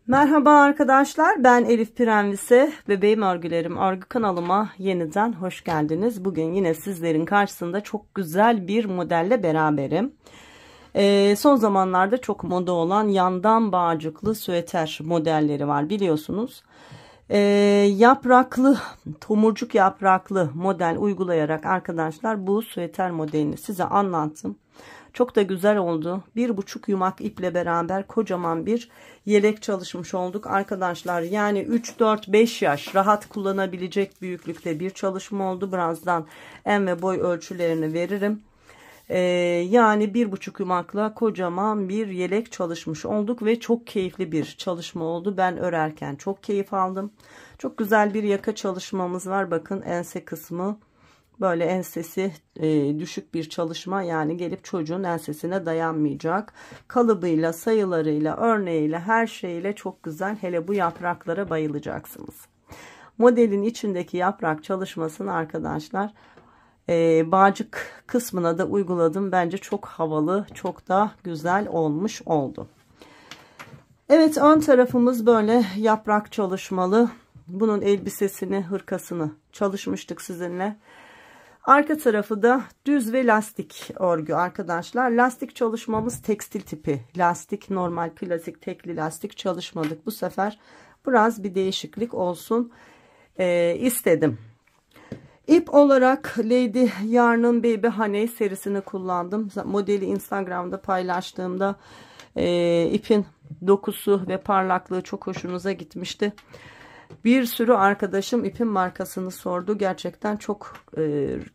Merhaba arkadaşlar, ben Elif Prenvise. Bebeğim örgülerim örgü kanalıma yeniden hoş geldiniz. Bugün yine sizlerin karşısında çok güzel bir modelle beraberim. Son zamanlarda çok moda olan yandan bağcıklı süeter modelleri var, biliyorsunuz. Yapraklı, tomurcuk yapraklı model uygulayarak arkadaşlar bu süeter modelini size anlattım. Çok da güzel oldu. 1,5 yumak iple beraber kocaman bir yelek çalışmış olduk arkadaşlar. Yani 3, 4, 5 yaş rahat kullanabilecek büyüklükte bir çalışma oldu. Birazdan en ve boy ölçülerini veririm. Yani 1,5 yumakla kocaman bir yelek çalışmış olduk ve çok keyifli bir çalışma oldu. Ben örerken çok keyif aldım. Çok güzel bir yaka çalışmamız var. Bakın ense kısmı. Böyle ensesi düşük bir çalışma, yani gelip çocuğun ensesine dayanmayacak. Kalıbıyla, sayılarıyla, örneğiyle, her şeyiyle çok güzel. Hele bu yapraklara bayılacaksınız. Modelin içindeki yaprak çalışmasını arkadaşlar bağcık kısmına da uyguladım. Bence çok havalı, çok da güzel olmuş oldu. Evet, ön tarafımız böyle yaprak çalışmalı. Bunun elbisesini, hırkasını çalışmıştık sizinle. Arka tarafı da düz ve lastik örgü arkadaşlar. Lastik çalışmamız tekstil tipi lastik, normal klasik tekli lastik çalışmadık. Bu sefer biraz bir değişiklik olsun istedim. İp olarak Lady Yarn'ın Baby Honey serisini kullandım. Modeli Instagram'da paylaştığımda ipin dokusu ve parlaklığı çok hoşunuza gitmişti. Bir sürü arkadaşım ipin markasını sordu. Gerçekten çok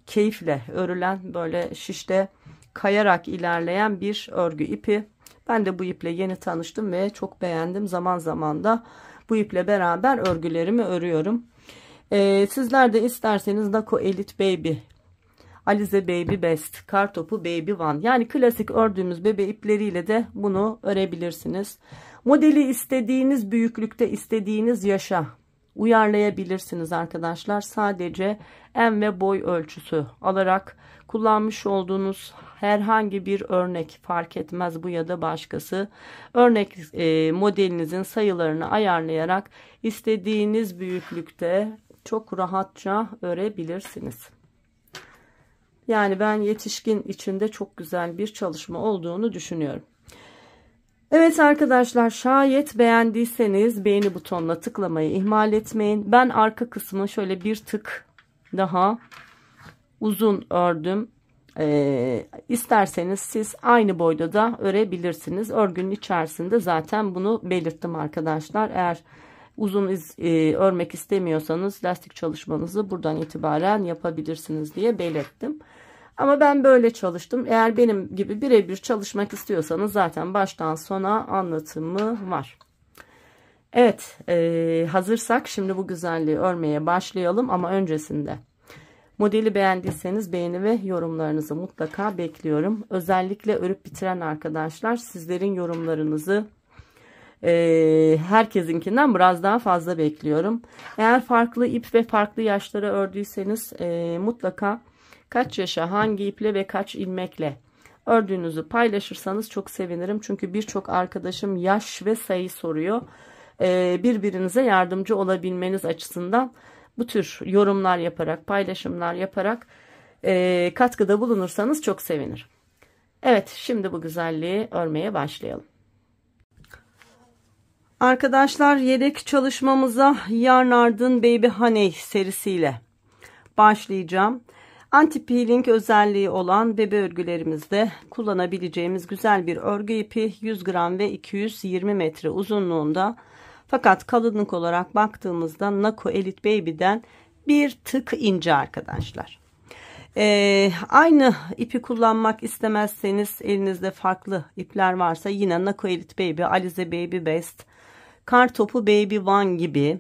keyifle örülen, böyle şişte kayarak ilerleyen bir örgü ipi. Ben de bu iple yeni tanıştım ve çok beğendim. Zaman zaman da bu iple beraber örgülerimi örüyorum. Sizler de isterseniz Nako Elite Baby, Alize Baby Best, Kartopu Baby One, yani klasik ördüğümüz bebe ipleriyle de bunu örebilirsiniz. Modeli istediğiniz büyüklükte, istediğiniz yaşa uyarlayabilirsiniz arkadaşlar. Sadece en ve boy ölçüsü alarak kullanmış olduğunuz herhangi bir örnek, fark etmez bu ya da başkası, örnek modelinizin sayılarını ayarlayarak istediğiniz büyüklükte çok rahatça örebilirsiniz. Yani ben yetişkin içinde çok güzel bir çalışma olduğunu düşünüyorum. Evet arkadaşlar, şayet beğendiyseniz beğeni butonuna tıklamayı ihmal etmeyin. Ben arka kısmı şöyle bir tık daha uzun ördüm. İsterseniz siz aynı boyda da örebilirsiniz. Örgünün içerisinde zaten bunu belirttim arkadaşlar. Eğer uzun örmek istemiyorsanız lastik çalışmanızı buradan itibaren yapabilirsiniz diye belirttim. Ama ben böyle çalıştım. Eğer benim gibi birebir çalışmak istiyorsanız zaten baştan sona anlatımı var. Evet, hazırsak şimdi bu güzelliği örmeye başlayalım. Ama öncesinde modeli beğendiyseniz beğeni ve yorumlarınızı mutlaka bekliyorum. Özellikle örüp bitiren arkadaşlar, sizlerin yorumlarınızı herkesinkinden biraz daha fazla bekliyorum. Eğer farklı ip ve farklı yaşlara ördüyseniz mutlaka kaç yaşa, hangi iple ve kaç ilmekle ördüğünüzü paylaşırsanız çok sevinirim. Çünkü birçok arkadaşım yaş ve sayı soruyor. Birbirinize yardımcı olabilmeniz açısından bu tür yorumlar yaparak, paylaşımlar yaparak katkıda bulunursanız çok sevinirim. Evet, şimdi bu güzelliği örmeye başlayalım. Arkadaşlar, yelek çalışmamıza Yarnard'ın Baby Honey serisiyle başlayacağım. Anti peeling özelliği olan bebe örgülerimizde kullanabileceğimiz güzel bir örgü ipi, 100 gram ve 220 metre uzunluğunda. Fakat kalınlık olarak baktığımızda Nako Elite Baby'den bir tık ince arkadaşlar. Aynı ipi kullanmak istemezseniz, elinizde farklı ipler varsa yine Nako Elite Baby, Alize Baby Best, Kartopu Baby One gibi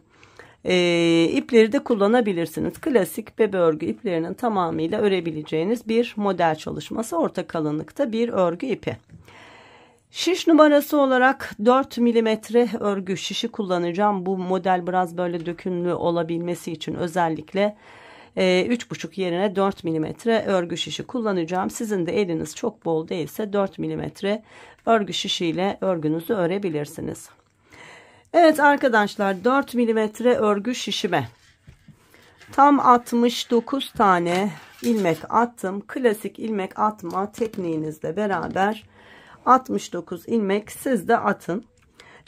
ipleri de kullanabilirsiniz. Klasik bebe örgü iplerinin tamamıyla örebileceğiniz bir model çalışması, orta kalınlıkta bir örgü ipi. Şiş numarası olarak 4 milimetre örgü şişi kullanacağım. Bu model biraz böyle dökümlü olabilmesi için özellikle 3,5 yerine 4 milimetre örgü şişi kullanacağım. Sizin de eliniz çok bol değilse 4 milimetre örgü şişiyle örgünüzü örebilirsiniz. Evet arkadaşlar, 4 milimetre örgü şişime tam 69 tane ilmek attım. Klasik ilmek atma tekniğinizle beraber 69 ilmek siz de atın.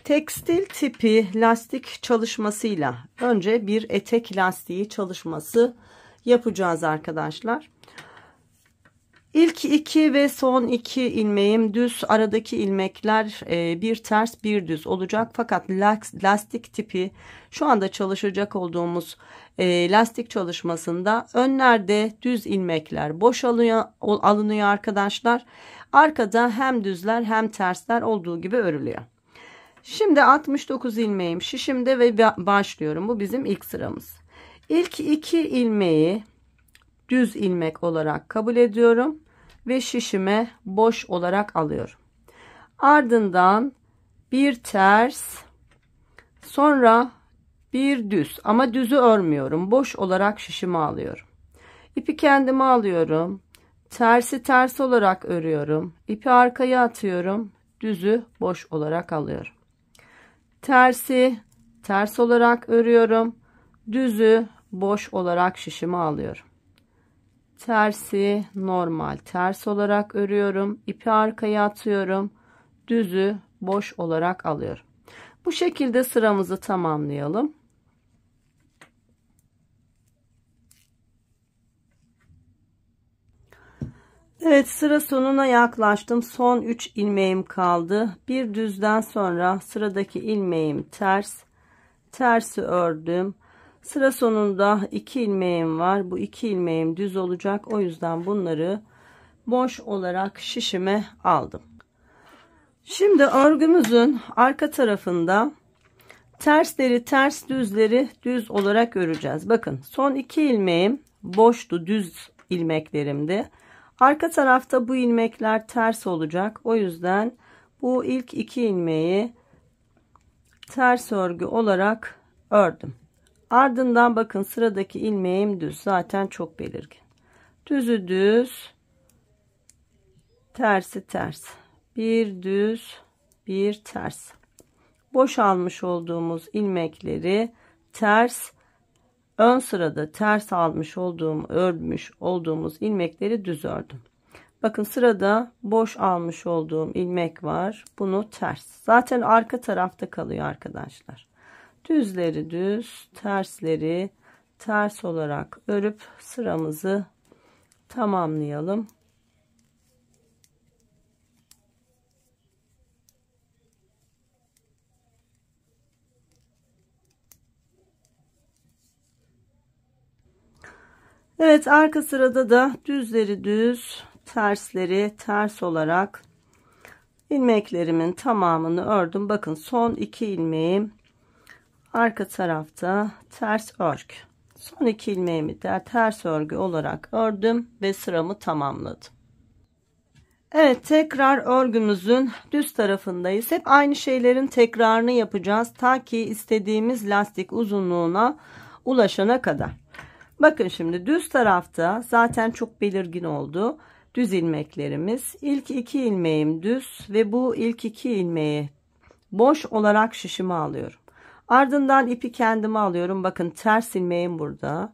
Tekstil tipi lastik çalışmasıyla önce bir etek lastiği çalışması yapacağız arkadaşlar. İlk 2 ve son 2 ilmeğim düz, aradaki ilmekler bir ters bir düz olacak. Fakat lastik tipi şu anda çalışacak olduğumuz lastik çalışmasında önlerde düz ilmekler boş alınıyor arkadaşlar. Arkada hem düzler hem tersler olduğu gibi örülüyor. Şimdi 69 ilmeğim şişimde ve başlıyorum. Bu bizim ilk sıramız. İlk 2 ilmeği düz ilmek olarak kabul ediyorum ve şişime boş olarak alıyorum. Ardından bir ters, sonra bir düz, ama düzü örmüyorum. Boş olarak şişime alıyorum. İpi kendime alıyorum. Tersi ters olarak örüyorum. İpi arkaya atıyorum. Düzü boş olarak alıyorum. Tersi ters olarak örüyorum. Düzü boş olarak şişime alıyorum. Tersi normal ters olarak örüyorum. İpi arkaya atıyorum. Düzü boş olarak alıyorum. Bu şekilde sıramızı tamamlayalım. Evet, sıra sonuna yaklaştım. Son 3 ilmeğim kaldı. Bir düzden sonra sıradaki ilmeğim ters. Tersi ördüm. Sıra sonunda 2 ilmeğim var. Bu 2 ilmeğim düz olacak. O yüzden bunları boş olarak şişime aldım. Şimdi örgümüzün arka tarafında tersleri ters, düzleri düz olarak öreceğiz. Bakın, son 2 ilmeğim boştu, düz ilmeklerimdi. Arka tarafta bu ilmekler ters olacak. O yüzden bu ilk 2 ilmeği ters örgü olarak ördüm. Ardından bakın, sıradaki ilmeğim düz. Zaten çok belirgin. Düzü düz, tersi ters. Bir düz, bir ters. Boş almış olduğumuz ilmekleri ters, ön sırada ters almış örmüş olduğumuz ilmekleri düz ördüm. Bakın, sırada boş almış olduğum ilmek var. Bunu ters. Zaten arka tarafta kalıyor arkadaşlar. Düzleri düz, tersleri ters olarak örüp sıramızı tamamlayalım. Evet, arka sırada da düzleri düz, tersleri ters olarak ilmeklerimin tamamını ördüm. Bakın, son 2 ilmeğim arka tarafta ters örgü. Son 2 ilmeğimi de ters örgü olarak ördüm ve sıramı tamamladım. Evet, tekrar örgümüzün düz tarafındayız. Hep aynı şeylerin tekrarını yapacağız ta ki istediğimiz lastik uzunluğuna ulaşana kadar. Bakın, şimdi düz tarafta zaten çok belirgin oldu. Düz ilmeklerimiz. İlk 2 ilmeğim düz ve bu ilk 2 ilmeği boş olarak şişime alıyorum. Ardından ipi kendime alıyorum. Bakın, ters ilmeğim burada.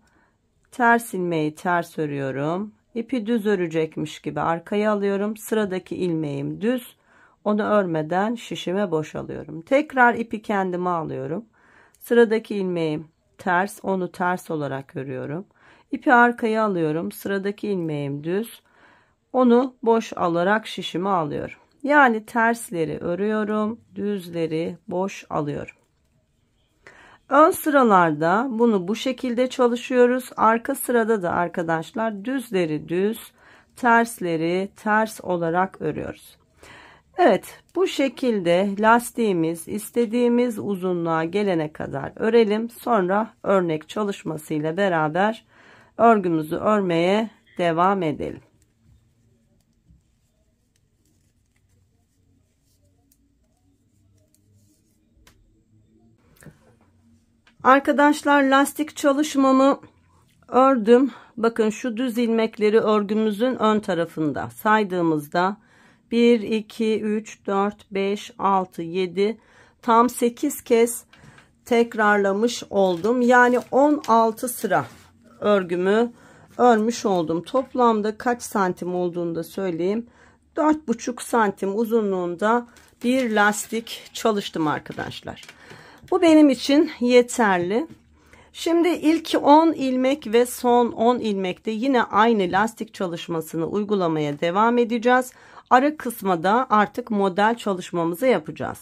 Ters ilmeği ters örüyorum. İpi düz örecekmiş gibi arkaya alıyorum. Sıradaki ilmeğim düz. Onu örmeden şişime boş alıyorum. Tekrar ipi kendime alıyorum. Sıradaki ilmeğim ters, onu ters olarak örüyorum. İpi arkaya alıyorum. Sıradaki ilmeğim düz. Onu boş alarak şişime alıyorum. Yani tersleri örüyorum, düzleri boş alıyorum. Ön sıralarda bunu bu şekilde çalışıyoruz. Arka sırada da arkadaşlar düzleri düz, tersleri ters olarak örüyoruz. Evet, bu şekilde lastiğimiz istediğimiz uzunluğa gelene kadar örelim. Sonra örnek çalışmasıyla beraber örgümüzü örmeye devam edelim. Arkadaşlar, lastik çalışmamı ördüm. Bakın, şu düz ilmekleri örgümüzün ön tarafında saydığımızda 1, 2, 3, 4, 5, 6, 7, tam 8 kez tekrarlamış oldum. Yani 16 sıra örgümü örmüş oldum. Toplamda kaç santim olduğunu da söyleyeyim. 4,5 santim uzunluğunda bir lastik çalıştım arkadaşlar. Bu benim için yeterli. Şimdi ilk 10 ilmek ve son 10 ilmekte yine aynı lastik çalışmasını uygulamaya devam edeceğiz. Ara kısma da artık model çalışmamızı yapacağız.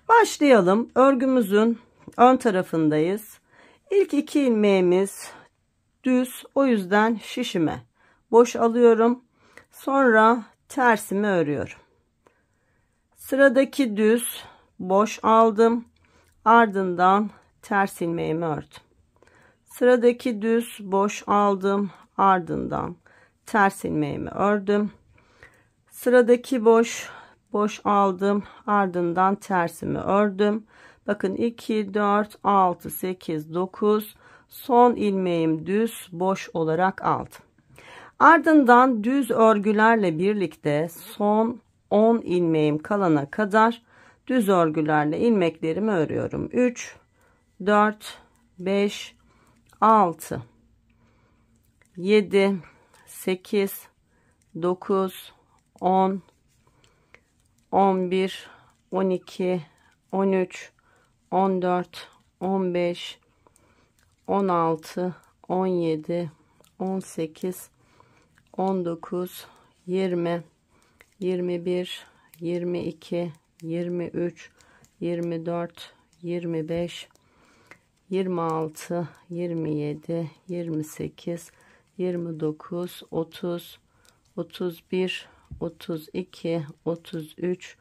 Başlayalım. Örgümüzün ön tarafındayız. İlk 2 ilmeğimiz düz, o yüzden şişime boş alıyorum. Sonra tersimi örüyorum. Sıradaki düz boş aldım. Ardından ters ilmeğimi ördüm. Sıradaki düz boş aldım. Ardından ters ilmeğimi ördüm. Sıradaki boş aldım. Ardından tersimi ördüm. Bakın 2, 4, 6, 8, 9. Son ilmeğim düz boş olarak aldım. Ardından düz örgülerle birlikte son 10 ilmeğim kalana kadar düz örgülerle ilmeklerimi örüyorum. 3, 4, 5, 6, 7, 8, 9, 10, 11, 12, 13, 14, 15, 16, 17, 18, 19, 20, 21, 22, 23, 24, 25, 26, 27, 28, 29, 30, 31, 32, 33,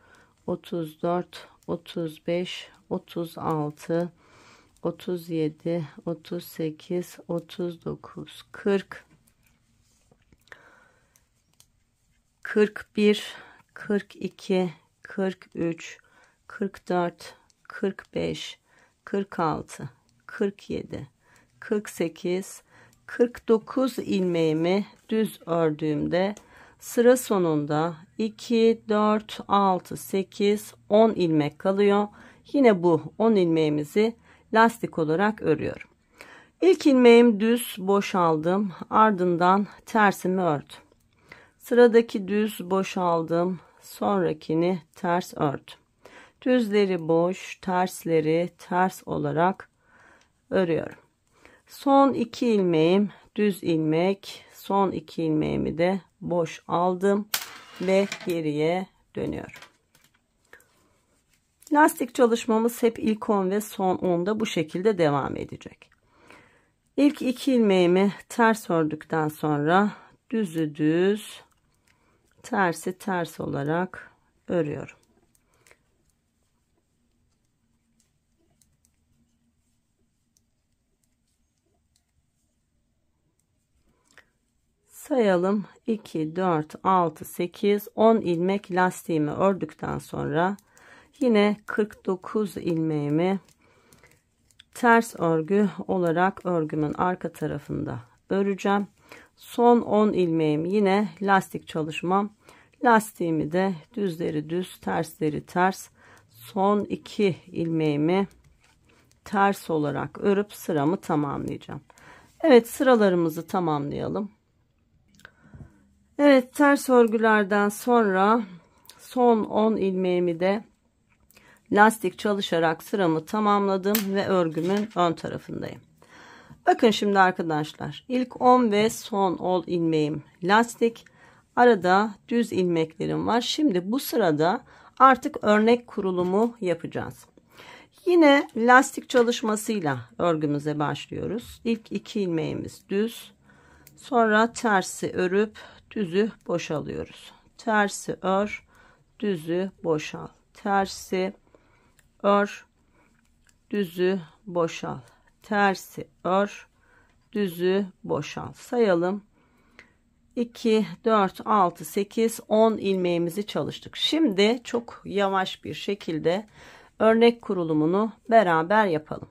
34, 35, 36, 37, 38, 39, 40, 41, 42, 43, 44, 45, 46, 47, 48, 49 ilmeğimi düz ördüğümde sıra sonunda 2, 4, 6, 8, 10 ilmek kalıyor. Yine bu 10 ilmeğimizi lastik olarak örüyorum. İlk ilmeğim düz boş aldım. Ardından tersimi ördüm. Sıradaki düz boş aldım. Sonrakini ters ördüm. Düzleri boş, tersleri ters olarak örüyorum. Son 2 ilmeğim düz ilmek, son 2 ilmeğimi de boş aldım ve geriye dönüyorum. Lastik çalışmamız hep ilk 10 ve son 10'da bu şekilde devam edecek. İlk 2 ilmeğimi ters ördükten sonra düzü düz, tersi ters olarak örüyorum. Sayalım. 2, 4, 6, 8, 10 ilmek lastiğimi ördükten sonra yine 49 ilmeğimi ters örgü olarak örgümün arka tarafında öreceğim. Son 10 ilmeğim yine lastik çalışmam. Lastiğimi de düzleri düz, tersleri ters. Son 2 ilmeğimi ters olarak örüp sıramı tamamlayacağım. Evet, sıralarımızı tamamlayalım. Evet, ters örgülerden sonra son 10 ilmeğimi de lastik çalışarak sıramı tamamladım ve örgümün ön tarafındayım. Bakın şimdi arkadaşlar, ilk 10 ve son 10 ilmeğim lastik, arada düz ilmeklerim var. Şimdi bu sırada artık örnek kurulumu yapacağız. Yine lastik çalışmasıyla örgümüze başlıyoruz. İlk 2 ilmeğimiz düz, sonra tersi örüp düzü boşalıyoruz. Tersi ör, düzü boşal. Tersi ör, düzü boşal. Tersi ör, düzü boşal. Sayalım. 2, 4, 6, 8, 10 ilmeğimizi çalıştık. Şimdi çok yavaş bir şekilde örnek kurulumunu beraber yapalım.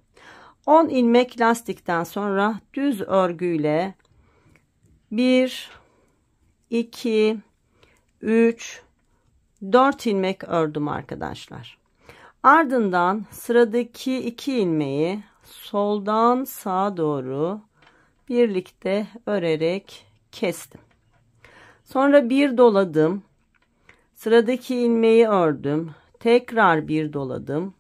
10 ilmek lastikten sonra düz örgüyle 1, 2, 3, 4 ilmek ördüm arkadaşlar. Ardından sıradaki 2 ilmeği soldan sağa doğru birlikte örerek kestim. Sonra bir doladım. Sıradaki ilmeği ördüm. Tekrar bir doladım.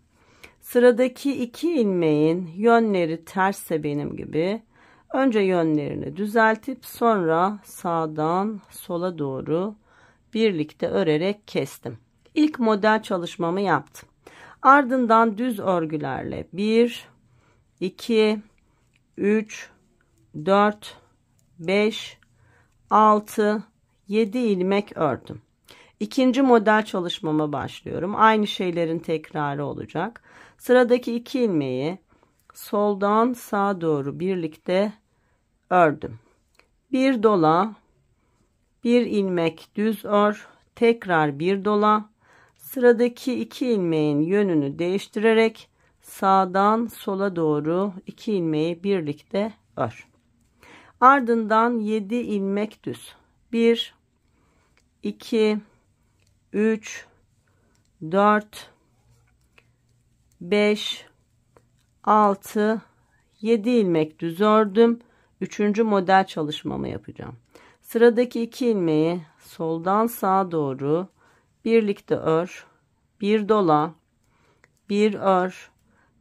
Sıradaki 2 ilmeğin yönleri tersse benim gibi önce yönlerini düzeltip sonra sağdan sola doğru birlikte örerek kestim. İlk model çalışmamı yaptım. Ardından düz örgülerle 1, 2, 3, 4, 5, 6, 7 ilmek ördüm. İkinci model çalışmama başlıyorum. Aynı şeylerin tekrarı olacak. Sıradaki 2 ilmeği soldan sağa doğru birlikte ördüm. Bir dola, bir ilmek düz ör, tekrar bir dola. Sıradaki 2 ilmeğin yönünü değiştirerek sağdan sola doğru 2 ilmeği birlikte ör. Ardından 7 ilmek düz. 1, 2, 3, 4, 5, 6, 7 ilmek düz ördüm. Üçüncü model çalışmamı yapacağım. Sıradaki 2 ilmeği soldan sağa doğru birlikte ör. Bir dola, bir ör,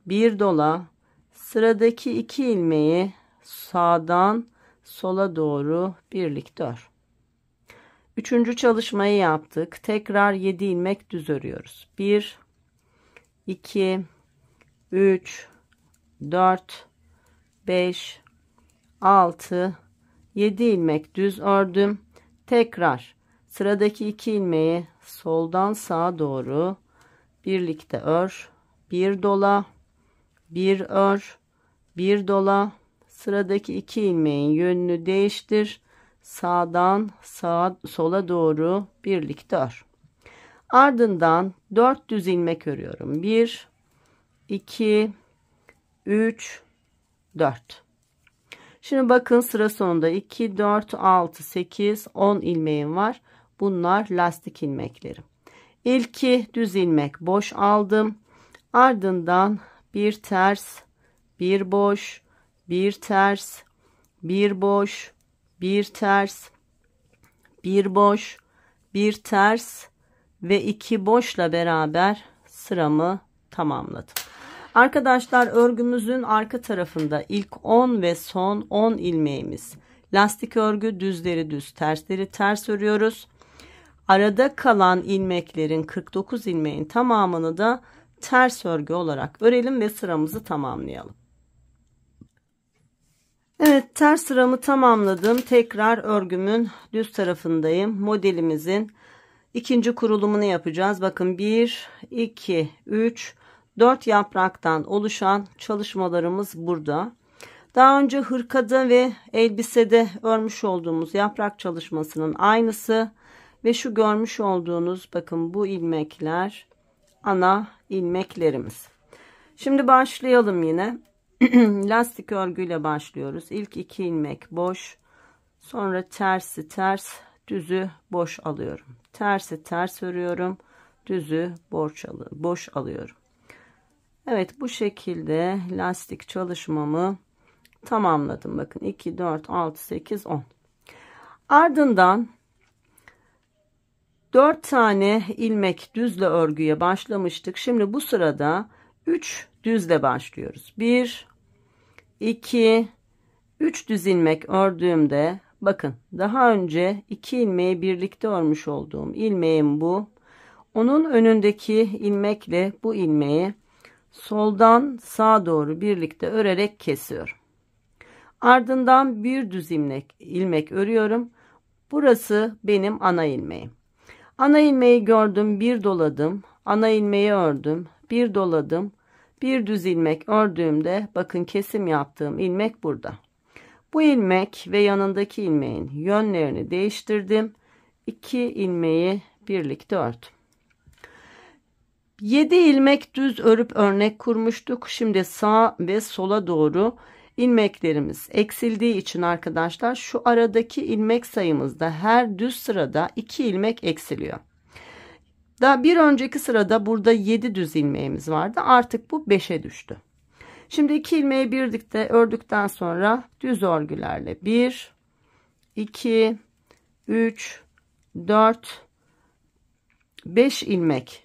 bir dola. Sıradaki 2 ilmeği sağdan sola doğru birlikte ör. Üçüncü çalışmayı yaptık. Tekrar 7 ilmek düz örüyoruz. 1, 2, 3, 4, 5, 6, 7 ilmek düz ördüm. Tekrar sıradaki 2 ilmeği soldan sağa doğru birlikte ör. Bir dola, bir ör, bir dola. Sıradaki 2 ilmeğin yönünü değiştir. Sağdan sola doğru birlikte ör. Ardından 4 düz ilmek örüyorum. 1, 2, 3, 4. Şimdi bakın sıra sonunda 2, 4, 6, 8, 10 ilmeğim var. Bunlar lastik ilmeklerim. İlki düz ilmek boş aldım. Ardından bir ters, bir boş, bir ters, bir boş, bir ters, bir boş, bir ters ve 2 boşla beraber sıramı tamamladım. Arkadaşlar örgümüzün arka tarafında ilk 10 ve son 10 ilmeğimiz lastik örgü, düzleri düz, tersleri ters örüyoruz. Arada kalan ilmeklerin 49 ilmeğin tamamını da ters örgü olarak örelim ve sıramızı tamamlayalım. Evet, ters sıramı tamamladım. Tekrar örgümün düz tarafındayım. Modelimizin ikinci kurulumunu yapacağız. Bakın 1, 2, 3, 4 yapraktan oluşan çalışmalarımız burada. Daha önce hırkada ve elbisede örmüş olduğumuz yaprak çalışmasının aynısı ve şu görmüş olduğunuz bakın bu ilmekler ana ilmeklerimiz. Şimdi başlayalım yine. Lastik örgüyle başlıyoruz. İlk 2 ilmek boş, sonra tersi ters, düzü boş alıyorum. Tersi ters örüyorum, düzü boş alıyorum. Evet, bu şekilde lastik çalışmamı tamamladım. Bakın 2, 4, 6, 8, 10. Ardından 4 tane ilmek düzle örgüye başlamıştık. Şimdi bu sırada 3 düzle başlıyoruz. 1, 2, 3 düz ilmek ördüğümde bakın daha önce 2 ilmeği birlikte örmüş olduğum ilmeğim bu. Onun önündeki ilmekle bu ilmeği soldan sağa doğru birlikte örerek kesiyorum. Ardından bir düz ilmek örüyorum. Burası benim ana ilmeğim. Ana ilmeği gördüm, bir doladım. Ana ilmeği ördüm, bir doladım. Bir düz ilmek ördüğümde bakın kesim yaptığım ilmek burada. Bu ilmek ve yanındaki ilmeğin yönlerini değiştirdim. 2 ilmeği birlikte ördüm. 7 ilmek düz örüp örnek kurmuştuk. Şimdi sağ ve sola doğru ilmeklerimiz eksildiği için arkadaşlar şu aradaki ilmek sayımızda her düz sırada 2 ilmek eksiliyor. Daha bir önceki sırada burada 7 düz ilmeğimiz vardı. Artık bu 5'e düştü. Şimdi 2 ilmeği birlikte ördükten sonra düz örgülerle 1, 2, 3, 4, 5 ilmek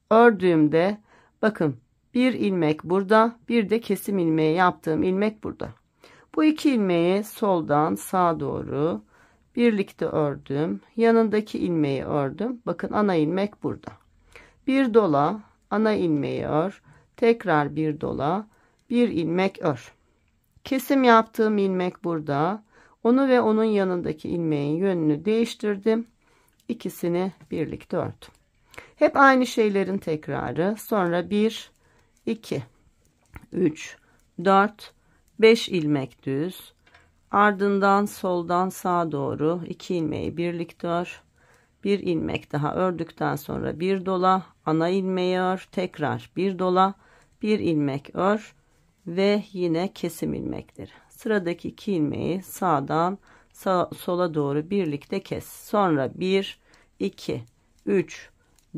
ördüğümde bakın bir ilmek burada, bir de kesim ilmeği yaptığım ilmek burada. Bu 2 ilmeği soldan sağa doğru birlikte ördüm. Yanındaki ilmeği ördüm. Bakın ana ilmek burada. Bir dola, ana ilmeği ör. Tekrar bir dola, bir ilmek ör. Kesim yaptığım ilmek burada. Onu ve onun yanındaki ilmeğin yönünü değiştirdim. İkisini birlikte ördüm. Hep aynı şeylerin tekrarı. Sonra 1, 2, 3, 4, 5 ilmek düz. Ardından soldan sağa doğru 2 ilmeği birlikte ör. Bir ilmek daha ördükten sonra bir dola, ana ilmeği ör. Tekrar bir dola, bir ilmek ör ve yine kesim ilmekleri. Sıradaki 2 ilmeği sağdan sola doğru birlikte kes. Sonra 1, 2, 3,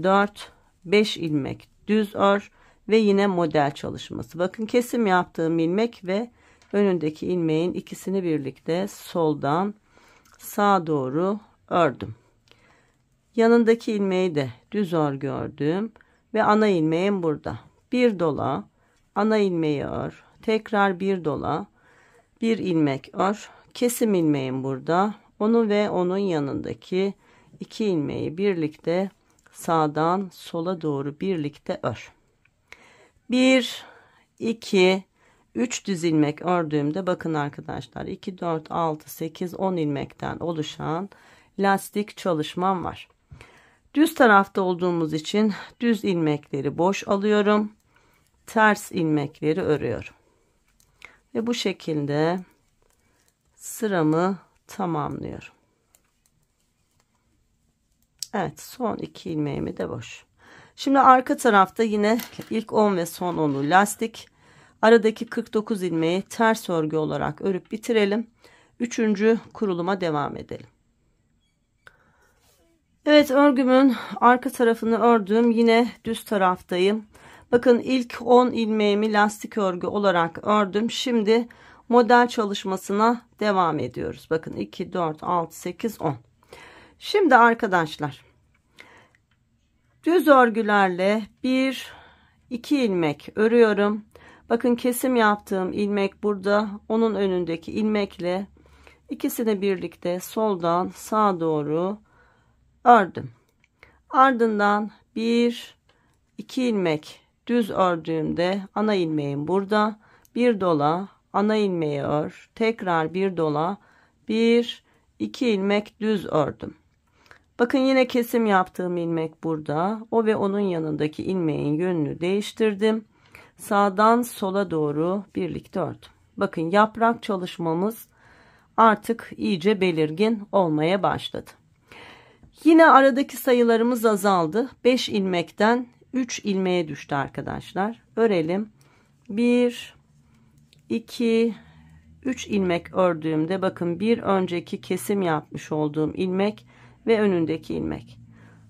4, 5 ilmek düz ör ve yine model çalışması. Bakın kesim yaptığım ilmek ve önündeki ilmeğin ikisini birlikte soldan sağa doğru ördüm. Yanındaki ilmeği de düz örgü ördüm ve ana ilmeğim burada. Bir dola, ana ilmeği ör, tekrar bir dola, bir ilmek ör, kesim ilmeğim burada. Onu ve onun yanındaki 2 ilmeği birlikte sağdan sola doğru birlikte ör. 1, 2, 3 düz ilmek ördüğümde bakın arkadaşlar 2, 4, 6, 8, 10 ilmekten oluşan lastik çalışmam var. Düz tarafta olduğumuz için düz ilmekleri boş alıyorum. Ters ilmekleri örüyorum. Ve bu şekilde sıramı tamamlıyorum. Evet, son 2 ilmeğimi de boş. Şimdi arka tarafta yine ilk 10 ve son 10'u lastik. Aradaki 49 ilmeği ters örgü olarak örüp bitirelim. 3. kuruluma devam edelim. Evet, örgümün arka tarafını ördüm. Yine düz taraftayım. Bakın ilk 10 ilmeğimi lastik örgü olarak ördüm. Şimdi model çalışmasına devam ediyoruz. Bakın 2, 4, 6, 8, 10. Şimdi arkadaşlar düz örgülerle 1, 2 ilmek örüyorum. Bakın kesim yaptığım ilmek burada. Onun önündeki ilmekle ikisini birlikte soldan sağa doğru ördüm. Ardından 1, 2 ilmek düz ördüğümde ana ilmeğim burada. Bir dola, ana ilmeği ör. Tekrar bir dola, 1, 2 ilmek düz ördüm. Bakın yine kesim yaptığım ilmek burada. O ve onun yanındaki ilmeğin yönünü değiştirdim. Sağdan sola doğru birlikte ördüm. Bakın yaprak çalışmamız artık iyice belirgin olmaya başladı. Yine aradaki sayılarımız azaldı. 5 ilmekten 3 ilmeğe düştü arkadaşlar. Örelim. 1, 2, 3 ilmek ördüğümde bakın bir önceki kesim yapmış olduğum ilmek ve önündeki ilmek.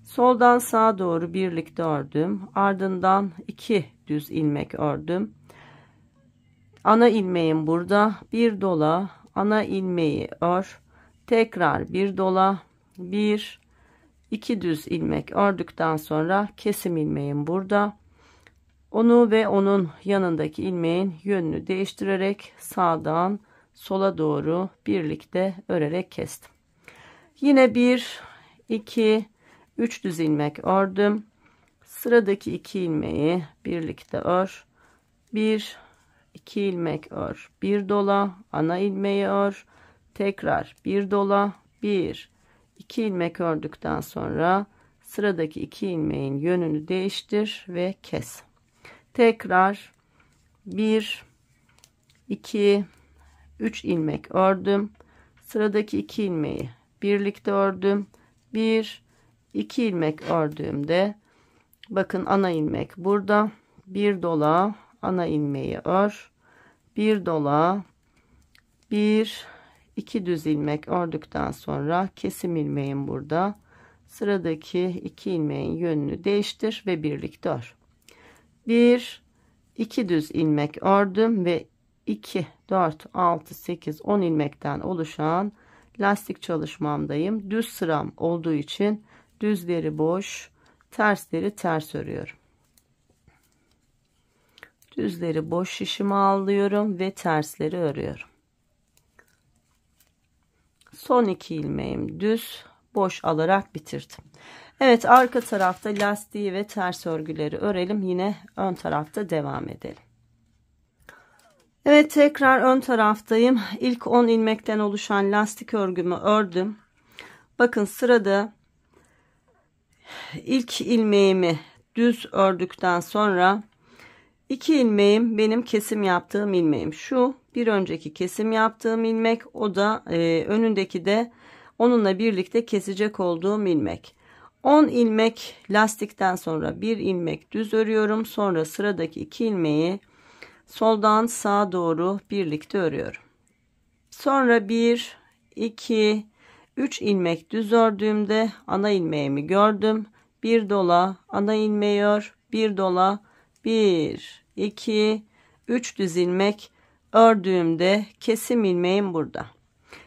Soldan sağa doğru birlikte ördüm. Ardından 2 düz ilmek ördüm. Ana ilmeğim burada. Bir dola, ana ilmeği ör. Tekrar bir dola, 1, 2 düz ilmek ördükten sonra kesim ilmeğim burada. Onu ve onun yanındaki ilmeğin yönünü değiştirerek sağdan sola doğru birlikte örerek kestim. Yine 1, 2, 3 düz ilmek ördüm. Sıradaki 2 ilmeği birlikte ör. 1, 2 ilmek ör. Bir dola, ana ilmeği ör. Tekrar bir dola, 1, 2 ilmek ördükten sonra sıradaki 2 ilmeğin yönünü değiştir ve kes. Tekrar 1, 2, 3 ilmek ördüm. Sıradaki 2 ilmeği birlikte ördüm. 1, 2 ilmek ördüğümde bakın ana ilmek burada. Bir dola, ana ilmeği ör. Bir dola, 1, 2 düz ilmek ördükten sonra kesim ilmeğim burada. sıradaki 2 ilmeğin yönünü değiştir ve birlikte ör. 1 2 düz ilmek ördüm ve 2 4 6 8 10 ilmekten oluşan lastik çalışmamdayım. Düz sıram olduğu için düzleri boş, tersleri ters örüyorum. Düzleri boş şişime alıyorum ve tersleri örüyorum. Son 2 ilmeğim düz, boş alarak bitirdim. Evet, arka tarafta lastiği ve ters örgüleri örelim. Yine ön tarafta devam edelim. Evet, tekrar ön taraftayım. İlk 10 ilmekten oluşan lastik örgümü ördüm. Bakın sırada ilk ilmeğimi düz ördükten sonra 2 ilmeğim benim kesim yaptığım ilmeğim. Şu bir önceki kesim yaptığım ilmek, o da önündeki de onunla birlikte kesecek olduğum ilmek. 10 ilmek lastikten sonra 1 ilmek düz örüyorum. Sonra sıradaki 2 ilmeği soldan sağa doğru birlikte örüyorum. Sonra 1 2 3 ilmek düz ördüğümde ana ilmeğimi gördüm. Bir dola, ana ilmeği ör, bir dola, 1 2 3 düz ilmek ördüğümde kesim ilmeğim burada.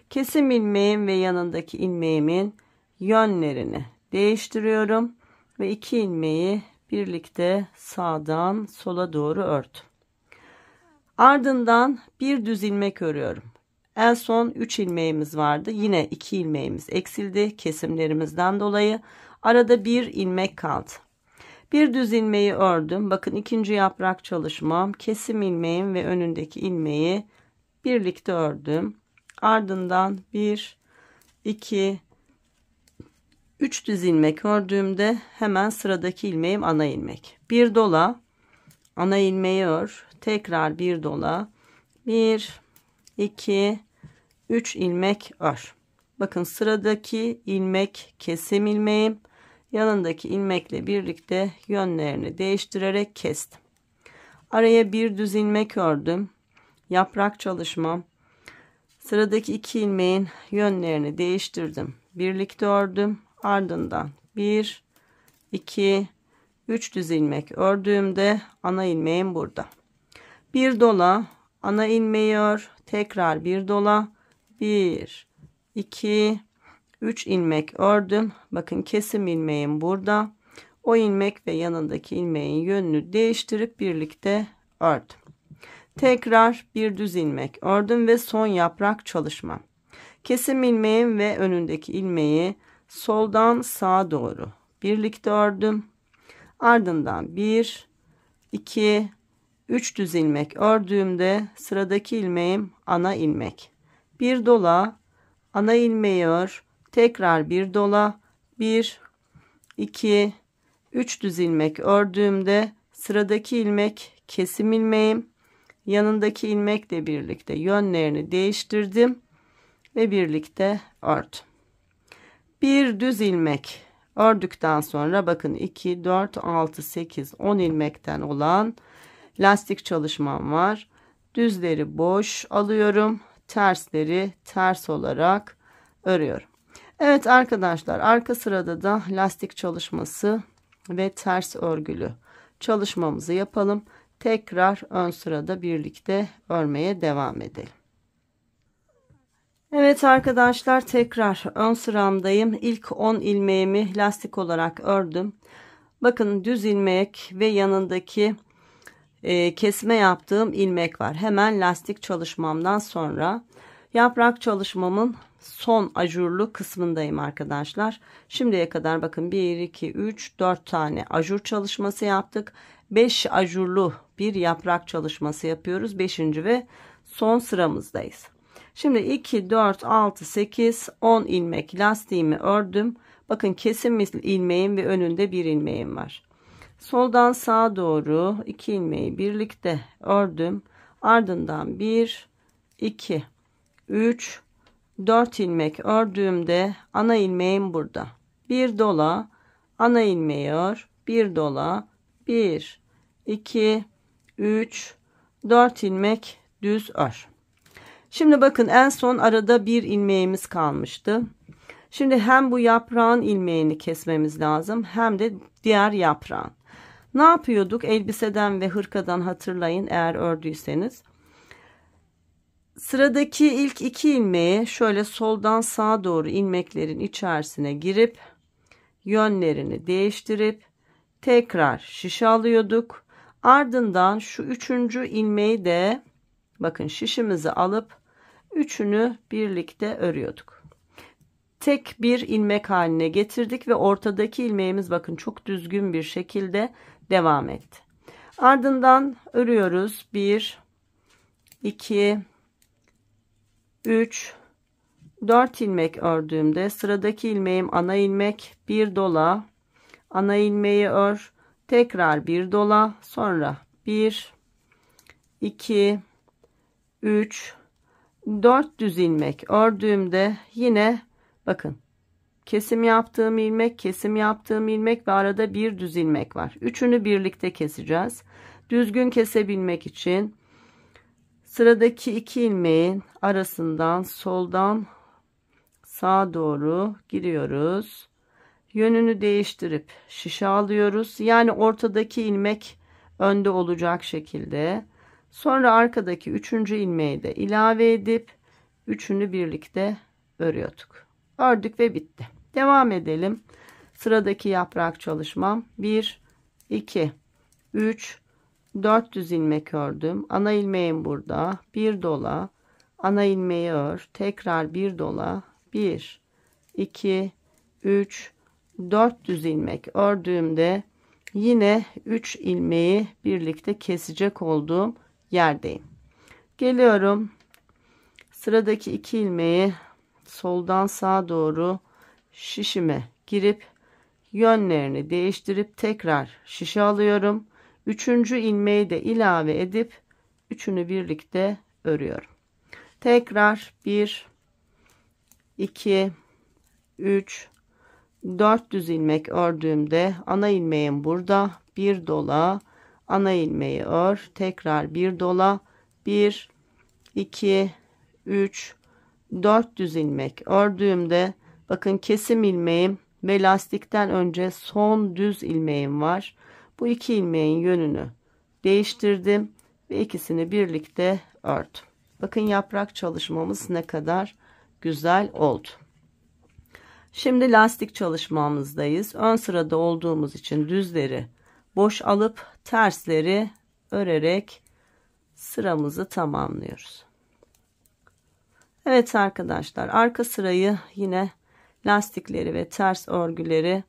Kesim ilmeğim ve yanındaki ilmeğimin yönlerini değiştiriyorum ve 2 ilmeği birlikte sağdan sola doğru ördüm. Ardından bir düz ilmek örüyorum. En son 3 ilmeğimiz vardı. Yine 2 ilmeğimiz eksildi kesimlerimizden dolayı. Arada bir ilmek kaldı. Bir düz ilmeği ördüm. Bakın ikinci yaprak çalışmam. Kesim ilmeğim ve önündeki ilmeği birlikte ördüm. Ardından 1 2 3 düz ilmek ördüğümde hemen sıradaki ilmeğim ana ilmek. Bir dola, ana ilmeği ör. Tekrar bir dola. 1 2 3 ilmek ör. Bakın sıradaki ilmek kesim ilmeğim. Yanındaki ilmekle birlikte yönlerini değiştirerek kestim. Araya bir düz ilmek ördüm. Yaprak çalışmam. Sıradaki 2 ilmeğin yönlerini değiştirdim. Birlikte ördüm. Ardından 1 2 3 düz ilmek ördüğümde ana ilmeğim burada. Bir dola, ana ilmeği ör. Tekrar bir dola. 1 2 3 ilmek ördüm. Bakın kesim ilmeğim burada. O ilmek ve yanındaki ilmeğin yönünü değiştirip birlikte ördüm. Tekrar bir düz ilmek ördüm ve son yaprak çalışmam. Kesim ilmeğim ve önündeki ilmeği soldan sağa doğru birlikte ördüm. Ardından 1 2 3 düz ilmek ördüğümde sıradaki ilmeğim ana ilmek. Bir dola, ana ilmeği ör. Tekrar bir dola. 1 2 3 düz ilmek ördüğümde sıradaki ilmek kesim ilmeğim. Yanındaki ilmekle birlikte yönlerini değiştirdim ve birlikte ördüm. Bir düz ilmek ördükten sonra bakın 2 4 6 8 10 ilmekten olan lastik çalışmam var. Düzleri boş alıyorum. Tersleri ters olarak örüyorum. Evet arkadaşlar, arka sırada da lastik çalışması ve ters örgülü çalışmamızı yapalım. Tekrar ön sırada birlikte örmeye devam edelim. Evet arkadaşlar, tekrar ön sıramdayım. İlk 10 ilmeğimi lastik olarak ördüm. Bakın düz ilmek ve yanındaki kesme yaptığım ilmek var. Hemen lastik çalışmamdan sonra yaprak çalışmamın son ajurlu kısmındayım arkadaşlar. Şimdiye kadar bakın 1 2 3 4 tane ajur çalışması yaptık. 5 ajurlu bir yaprak çalışması yapıyoruz. 5. ve son sıramızdayız. Şimdi 2 4 6 8 10 ilmek lastiğimi ördüm. Bakın kesim ilmeğim ve önünde bir ilmeğim var. Soldan sağa doğru 2 ilmeği birlikte ördüm. Ardından 1 2 3 4 ilmek ördüğümde ana ilmeğim burada. Bir dola, ana ilmeği ör. Bir dola, 1 2 3 4 ilmek düz ör. Şimdi bakın en son arada bir ilmeğimiz kalmıştı. Şimdi hem bu yaprağın ilmeğini kesmemiz lazım hem de diğer yaprağın. Ne yapıyorduk? Elbiseden ve hırkadan hatırlayın eğer ördüyseniz. Sıradaki ilk 2 ilmeği şöyle soldan sağa doğru ilmeklerin içerisine girip yönlerini değiştirip tekrar şişe alıyorduk. Ardından şu 3. ilmeği de bakın şişimizi alıp üçünü birlikte örüyorduk. Tek bir ilmek haline getirdik ve ortadaki ilmeğimiz bakın çok düzgün bir şekilde devam etti. Ardından örüyoruz. 1, 2, 3, 4 ilmek ördüğümde sıradaki ilmeğim ana ilmek, bir dola, ana ilmeği ör, tekrar bir dola, sonra 1, 2, 3, 4 düz ilmek ördüğümde yine bakın kesim yaptığım ilmek, kesim yaptığım ilmek ve arada bir düz ilmek var. Üçünü birlikte keseceğiz. Düzgün kesebilmek için sıradaki 2 ilmeğin arasından soldan sağa doğru giriyoruz. Yönünü değiştirip şişe alıyoruz. Yani ortadaki ilmek önde olacak şekilde. Sonra arkadaki 3. ilmeği de ilave edip üçünü birlikte örüyorduk. Ördük ve bitti. Devam edelim. Sıradaki yaprak çalışmam. 1, 2, 3, 4 düz ilmek ördüm. Ana ilmeğim burada. Bir dola. Ana ilmeği ör. Tekrar bir dola. 1, 2, 3, 4 düz ilmek ördüğümde yine 3 ilmeği birlikte kesecek olduğum yerdeyim. Geliyorum. Sıradaki 2 ilmeği soldan sağa doğru şişime girip yönlerini değiştirip tekrar şişe alıyorum. 3. ilmeği de ilave edip üçünü birlikte örüyorum. Tekrar 1, 2, 3, 4 düz ilmek ördüğümde ana ilmeğim burada. Bir dola, ana ilmeği ör, tekrar bir dola, 1, 2, 3, 4 düz ilmek ördüğümde bakın kesim ilmeğim ve lastikten önce son düz ilmeğim var. Bu 2 ilmeğin yönünü değiştirdim ve ikisini birlikte ördüm. Bakın yaprak çalışmamız ne kadar güzel oldu. Şimdi lastik çalışmamızdayız. Ön sırada olduğumuz için düzleri boş alıp tersleri örerek sıramızı tamamlıyoruz. Evet arkadaşlar, arka sırayı yine lastikleri ve ters örgüleri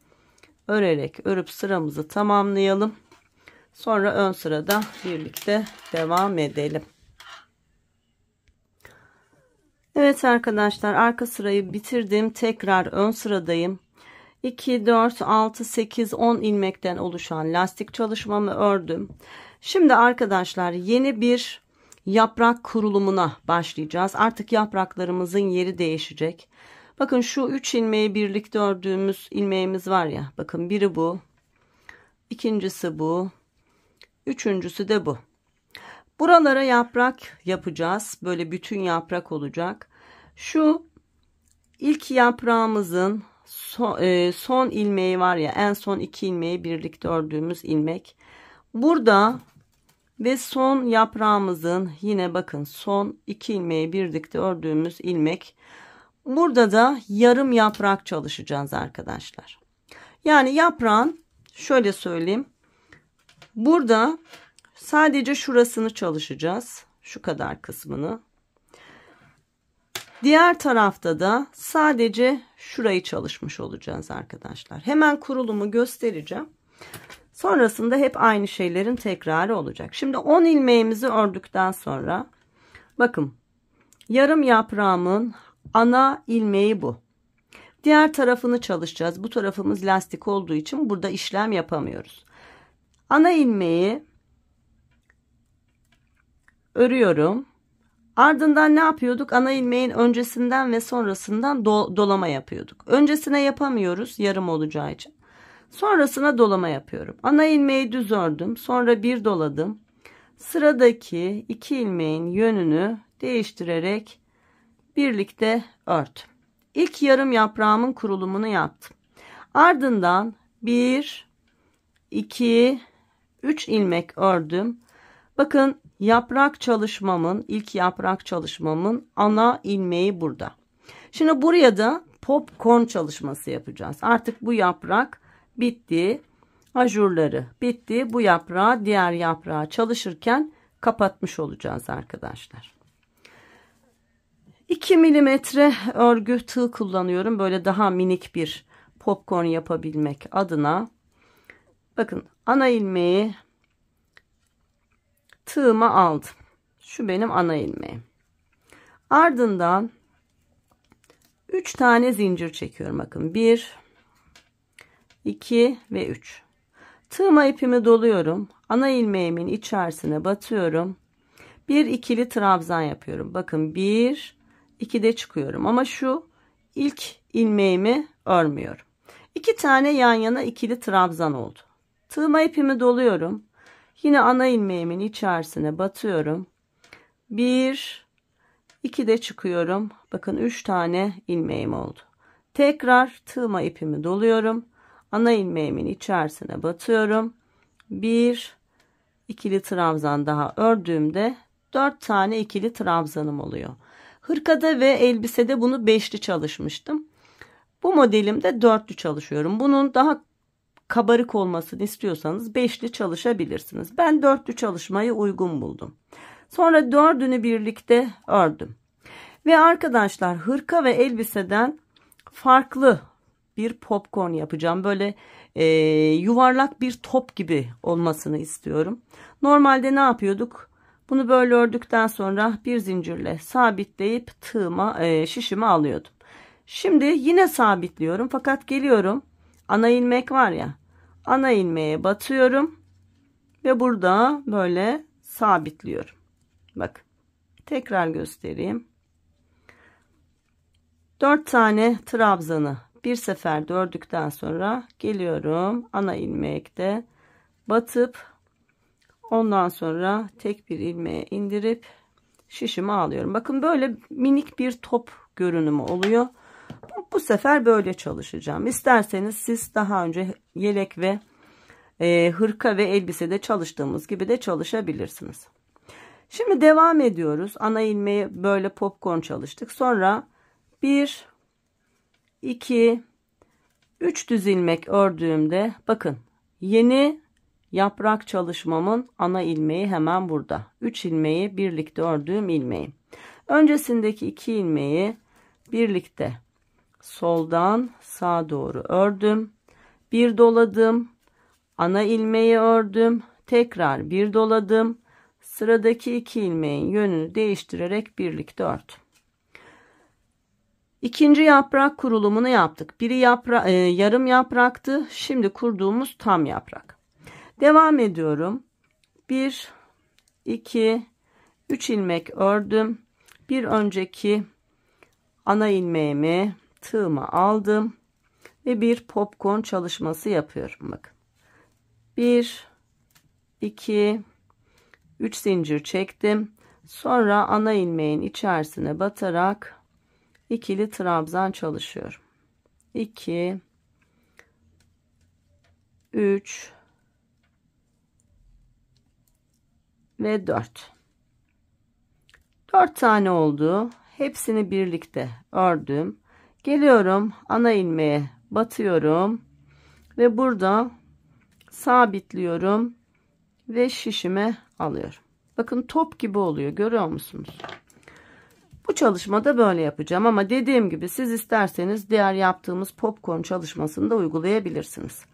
örerek örüp sıramızı tamamlayalım. Sonra ön sırada birlikte devam edelim. Evet arkadaşlar, arka sırayı bitirdim. Tekrar ön sıradayım. 2, 4, 6, 8, 10 ilmekten oluşan lastik çalışmamı ördüm. Şimdi arkadaşlar yeni bir yaprak kurulumuna başlayacağız. Artık yapraklarımızın yeri değişecek. Bakın şu 3 ilmeği birlikte ördüğümüz ilmeğimiz var ya. Bakın biri bu. İkincisi bu. Üçüncüsü de bu. Buralara yaprak yapacağız. Böyle bütün yaprak olacak. Şu ilk yaprağımızın son ilmeği var ya, en son 2 ilmeği birlikte ördüğümüz ilmek. Burada ve son yaprağımızın yine bakın son 2 ilmeği birlikte ördüğümüz ilmek. Burada da yarım yaprak çalışacağız arkadaşlar. Yani yaprağın şöyle söyleyeyim. Burada sadece şurasını çalışacağız. Şu kadar kısmını. Diğer tarafta da sadece şurayı çalışmış olacağız arkadaşlar. Hemen kurulumu göstereceğim. Sonrasında hep aynı şeylerin tekrarı olacak. Şimdi 10 ilmeğimizi ördükten sonra bakın yarım yaprağımın ana ilmeği bu. Diğer tarafını çalışacağız. Bu tarafımız lastik olduğu için burada işlem yapamıyoruz. Ana ilmeği örüyorum. Ardından ne yapıyorduk? Ana ilmeğin öncesinden ve sonrasından dolama yapıyorduk. Öncesine yapamıyoruz yarım olacağı için. Sonrasına dolama yapıyorum. Ana ilmeği düz ördüm. Sonra bir doladım. Sıradaki 2 ilmeğin yönünü değiştirerek birlikte ördüm. İlk yarım yaprağımın kurulumunu yaptım. Ardından 1, 2, 3 ilmek ördüm. Bakın yaprak çalışmamın, ilk yaprak çalışmamın ana ilmeği burada. Şimdi buraya da popcorn çalışması yapacağız. Artık bu yaprak bitti. Ajurları bitti. Bu yaprağı diğer yaprağa çalışırken kapatmış olacağız arkadaşlar. 2 milimetre örgü tığ kullanıyorum. Böyle daha minik bir popcorn yapabilmek adına. Bakın ana ilmeği tığıma aldım. Şu benim ana ilmeğim. Ardından 3 tane zincir çekiyorum. Bakın 1, 2 ve 3. Tığıma ipimi doluyorum. Ana ilmeğimin içerisine batıyorum. Bir ikili trabzan yapıyorum. Bakın 1, 2 de çıkıyorum. Ama şu ilk ilmeğimi örmüyorum. 2 tane yan yana ikili trabzan oldu. Tığıma ipimi doluyorum. Yine ana ilmeğimin içerisine batıyorum. 1, 2 de çıkıyorum. Bakın 3 tane ilmeğim oldu. Tekrar tığıma ipimi doluyorum. Ana ilmeğimin içerisine batıyorum. 1 ikili trabzan daha ördüğümde 4 tane ikili trabzanım oluyor. Hırkada ve elbisede bunu beşli çalışmıştım. Bu modelimde dörtlü çalışıyorum. Bunun daha kabarık olmasını istiyorsanız beşli çalışabilirsiniz. Ben dörtlü çalışmayı uygun buldum. Sonra dördünü birlikte ördüm. Ve arkadaşlar hırka ve elbiseden farklı bir popcorn yapacağım. Böyle yuvarlak bir top gibi olmasını istiyorum. Normalde ne yapıyorduk? Bunu böyle ördükten sonra bir zincirle sabitleyip tığıma şişime alıyordum. Şimdi yine sabitliyorum fakat geliyorum. Ana ilmek var ya. Ana ilmeğe batıyorum. Ve burada böyle sabitliyorum. Bakın. Tekrar göstereyim. 4 tane trabzanı bir seferde ördükten sonra geliyorum. Ana ilmekte batıp ondan sonra tek bir ilmeğe indirip şişimi alıyorum. Bakın böyle minik bir top görünümü oluyor. Bu sefer böyle çalışacağım. İsterseniz siz daha önce yelek ve hırka ve elbisede çalıştığımız gibi de çalışabilirsiniz. Şimdi devam ediyoruz. Ana ilmeği böyle popcorn çalıştık. Sonra 1, 2, 3 düz ilmek ördüğümde bakın yeni yaprak çalışmamın ana ilmeği hemen burada. 3 ilmeği birlikte ördüğüm ilmeğim. Öncesindeki 2 ilmeği birlikte soldan sağa doğru ördüm. Bir doladım. Ana ilmeği ördüm. Tekrar bir doladım. Sıradaki 2 ilmeğin yönünü değiştirerek birlikte ördüm. İkinci yaprak kurulumunu yaptık. Biri yarım yapraktı. Şimdi kurduğumuz tam yaprak. Devam ediyorum. 1, 2, 3 ilmek ördüm. Bir önceki ana ilmeğimi tığıma aldım. Ve bir popcorn çalışması yapıyorum. Bakın. 1, 2, 3 zincir çektim. Sonra ana ilmeğin içerisine batarak ikili trabzan çalışıyorum. 2, 3 ve 4. 4 tane oldu. Hepsini birlikte ördüm. Geliyorum ana ilmeğe batıyorum ve burada sabitliyorum ve şişime alıyorum. Bakın top gibi oluyor, görüyor musunuz? Bu çalışmada böyle yapacağım ama dediğim gibi siz isterseniz diğer yaptığımız popcorn çalışmasını da uygulayabilirsiniz.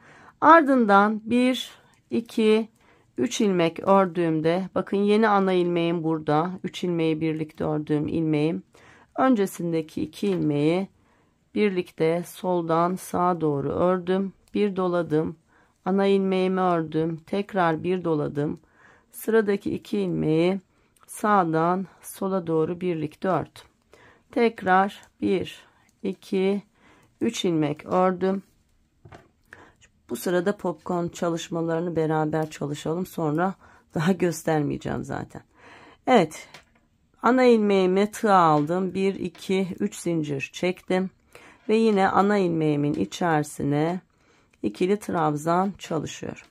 Ardından 1, 2, 3 ilmek ördüğümde bakın yeni ana ilmeğim burada. 3 ilmeği birlikte ördüğüm ilmeğim. Öncesindeki 2 ilmeği birlikte soldan sağa doğru ördüm. Bir doladım. Ana ilmeğimi ördüm. Tekrar bir doladım. Sıradaki 2 ilmeği sağdan sola doğru birlikte ördüm. Tekrar 1, 2, 3 ilmek ördüm. Bu sırada popcorn çalışmalarını beraber çalışalım. Sonra daha göstermeyeceğim zaten. Evet. Ana ilmeğimi tığa aldım. 1, 2, 3 zincir çektim. ve yine ana ilmeğimin içerisine ikili trabzan çalışıyorum.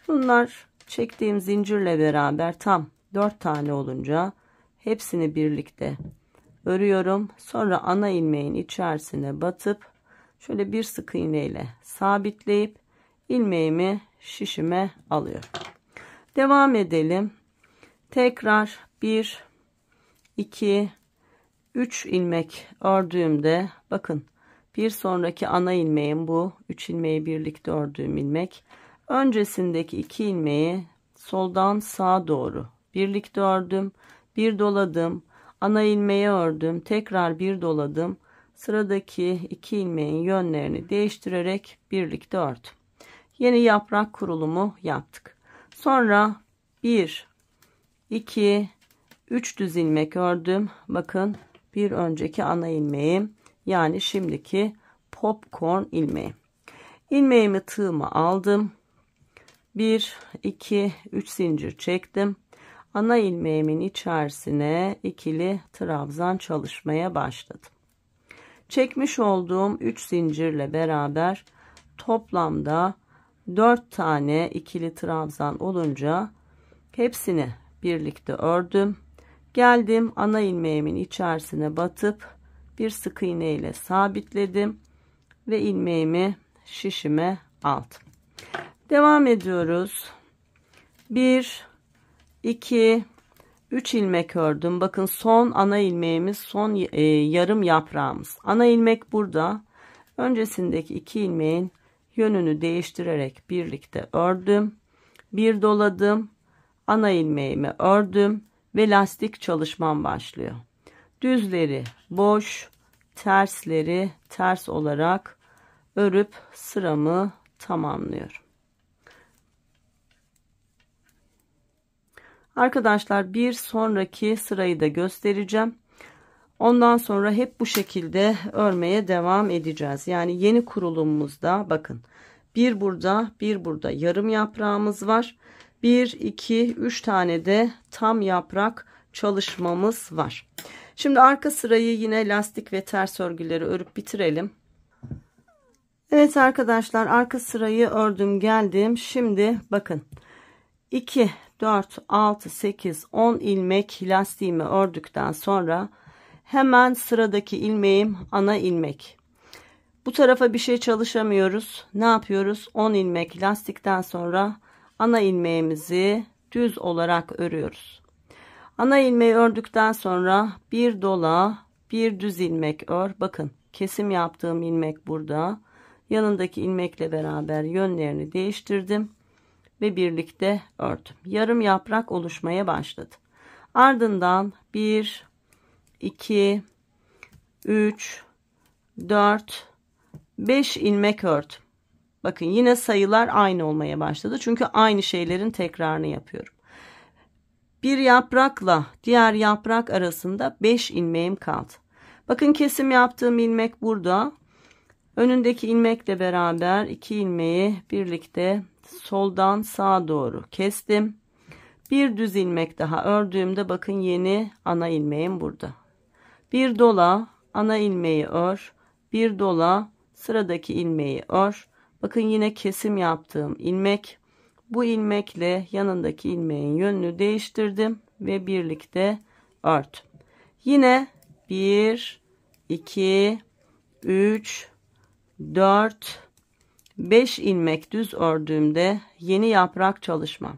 Bunlar çektiğim zincirle beraber tam 4 tane olunca hepsini birlikte örüyorum. Sonra ana ilmeğin içerisine batıp şöyle bir sık iğne ile sabitleyip ilmeğimi şişime alıyorum. Devam edelim. Tekrar 1 2 3 ilmek ördüğümde bakın bir sonraki ana ilmeğim bu. 3 ilmeği birlikte ördüğüm ilmek. Öncesindeki 2 ilmeği soldan sağa doğru birlikte ördüm. Bir doladım. Ana ilmeği ördüm. Tekrar bir doladım. Sıradaki 2 ilmeğin yönlerini değiştirerek birlikte ördüm. Yeni yaprak kurulumu yaptık. Sonra 1 2 3 düz ilmek ördüm. Bakın bir önceki ana ilmeğim, yani şimdiki popcorn ilmeği. İlmeğimi, tığımı aldım. 1 2 3 zincir çektim. Ana ilmeğimin içerisine ikili trabzan çalışmaya başladım. Çekmiş olduğum 3 zincirle beraber toplamda 4 tane ikili trabzan olunca hepsini birlikte ördüm. Geldim ana ilmeğimin içerisine batıp bir sık iğne ile sabitledim ve ilmeğimi şişime aldım. Devam ediyoruz. 1 2 3 ilmek ördüm. Bakın son ana ilmeğimiz, son yarım yaprağımız. Ana ilmek burada. Öncesindeki 2 ilmeğin yönünü değiştirerek birlikte ördüm. Bir doladım. Ana ilmeğimi ördüm ve lastik çalışmam başlıyor. Düzleri boş, tersleri ters olarak örüp sıramı tamamlıyorum. Arkadaşlar bir sonraki sırayı da göstereceğim. Ondan sonra hep bu şekilde örmeye devam edeceğiz. Yani yeni kurulumumuzda bakın bir burada, bir burada yarım yaprağımız var. 1 2 3 tane de tam yaprak çalışmamız var. Şimdi arka sırayı yine lastik ve ters örgüleri örüp bitirelim. Evet arkadaşlar, arka sırayı ördüm geldim. Şimdi bakın 2 4 6 8 10 ilmek lastiğimi ördükten sonra hemen sıradaki ilmeğim ana ilmek. Bu tarafa bir şey çalışamıyoruz. Ne yapıyoruz? 10 ilmek lastikten sonra ana ilmeğimizi düz olarak örüyoruz. Ana ilmeği ördükten sonra bir dola, bir düz ilmek ör. Bakın kesim yaptığım ilmek burada. Yanındaki ilmekle beraber yönlerini değiştirdim ve birlikte ördüm. Yarım yaprak oluşmaya başladı. Ardından 1 2 3 4 5 ilmek ördüm. Bakın yine sayılar aynı olmaya başladı. Çünkü aynı şeylerin tekrarını yapıyorum. Bir yaprakla diğer yaprak arasında 5 ilmeğim kaldı. Bakın kesim yaptığım ilmek burada. Önündeki ilmekle beraber 2 ilmeği birlikte soldan sağa doğru kestim. Bir düz ilmek daha ördüğümde bakın yeni ana ilmeğim burada. Bir dola, ana ilmeği ör. Bir dola, sıradaki ilmeği ör. Bakın yine kesim yaptığım ilmek. Bu ilmekle yanındaki ilmeğin yönünü değiştirdim ve birlikte ördüm. Yine 1 2 3 4 5 ilmek düz ördüğümde yeni yaprak çalışmam.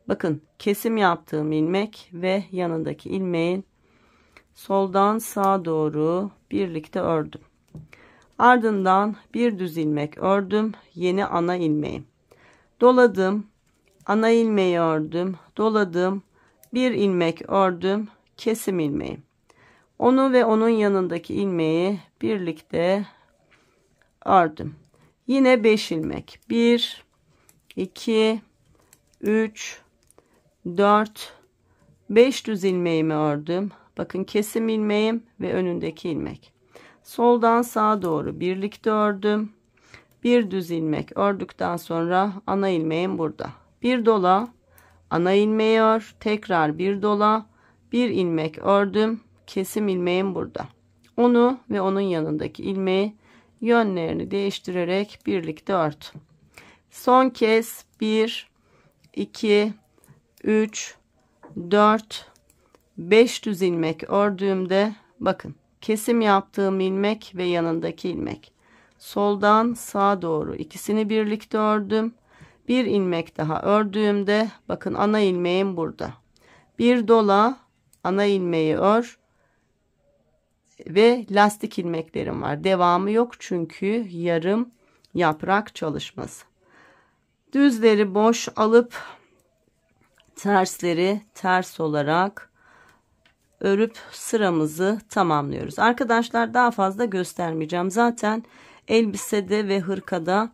Bakın kesim yaptığım ilmek ve yanındaki ilmeğin soldan sağa doğru birlikte ördüm. Ardından bir düz ilmek ördüm. Yeni ana ilmeğim. Doladım. Ana ilmeği ördüm. Doladım. Bir ilmek ördüm. Kesim ilmeğim. Onu ve onun yanındaki ilmeği birlikte ördüm. Yine 5 ilmek. 1 2 3 4 5 düz ilmeğimi ördüm. Bakın kesim ilmeğim ve önündeki ilmek. Soldan sağa doğru birlikte ördüm. Bir düz ilmek ördükten sonra ana ilmeğim burada. Bir dola, ana ilmeği ör, tekrar bir dola, bir ilmek ördüm. Kesim ilmeğim burada. Onu ve onun yanındaki ilmeği yönlerini değiştirerek birlikte ört. Son kez 1, 2, 3, 4, 5 düz ilmek ördüğümde bakın kesim yaptığım ilmek ve yanındaki ilmek. Soldan sağa doğru ikisini birlikte ördüm. Bir ilmek daha ördüğümde bakın ana ilmeğim burada. Bir dola, ana ilmeği ör ve lastik ilmeklerim var. Devamı yok çünkü yarım yaprak çalışması. Düzleri boş alıp tersleri ters olarak örüp sıramızı tamamlıyoruz. Arkadaşlar daha fazla göstermeyeceğim. Zaten elbisede ve hırkada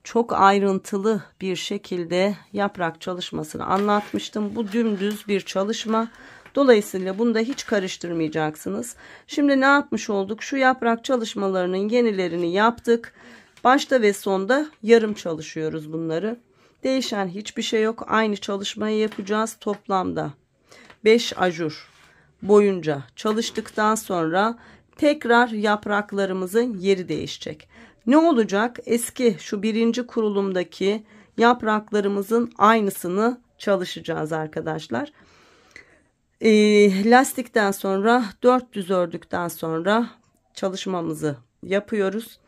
çok ayrıntılı bir şekilde yaprak çalışmasını anlatmıştım. Bu dümdüz bir çalışma. Dolayısıyla bunu da hiç karıştırmayacaksınız. Şimdi ne yapmış olduk? Şu yaprak çalışmalarının yenilerini yaptık. Başta ve sonda yarım çalışıyoruz bunları. Değişen hiçbir şey yok. Aynı çalışmayı yapacağız. Toplamda 5 ajur boyunca çalıştıktan sonra tekrar yapraklarımızın yeri değişecek. Ne olacak? Eski şu birinci kurulumdaki yapraklarımızın aynısını çalışacağız arkadaşlar. Lastikten sonra 4 düz ördükten sonra çalışmamızı yapıyoruz.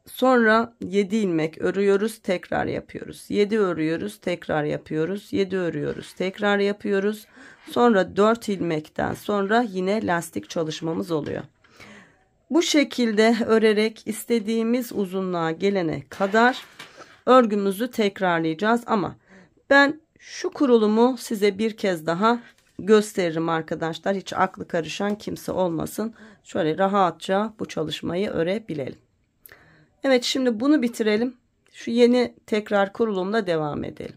Sonra 7 ilmek örüyoruz, tekrar yapıyoruz. 7 örüyoruz, tekrar yapıyoruz. 7 örüyoruz, tekrar yapıyoruz. Sonra 4 ilmekten sonra yine lastik çalışmamız oluyor. Bu şekilde örerek istediğimiz uzunluğa gelene kadar örgümüzü tekrarlayacağız ama ben şu kurulumu size bir kez daha gösteririm arkadaşlar. Hiç aklı karışan kimse olmasın. Şöyle rahatça bu çalışmayı örebilelim. Evet, şimdi bunu bitirelim. Şu yeni tekrar kurulumla devam edelim.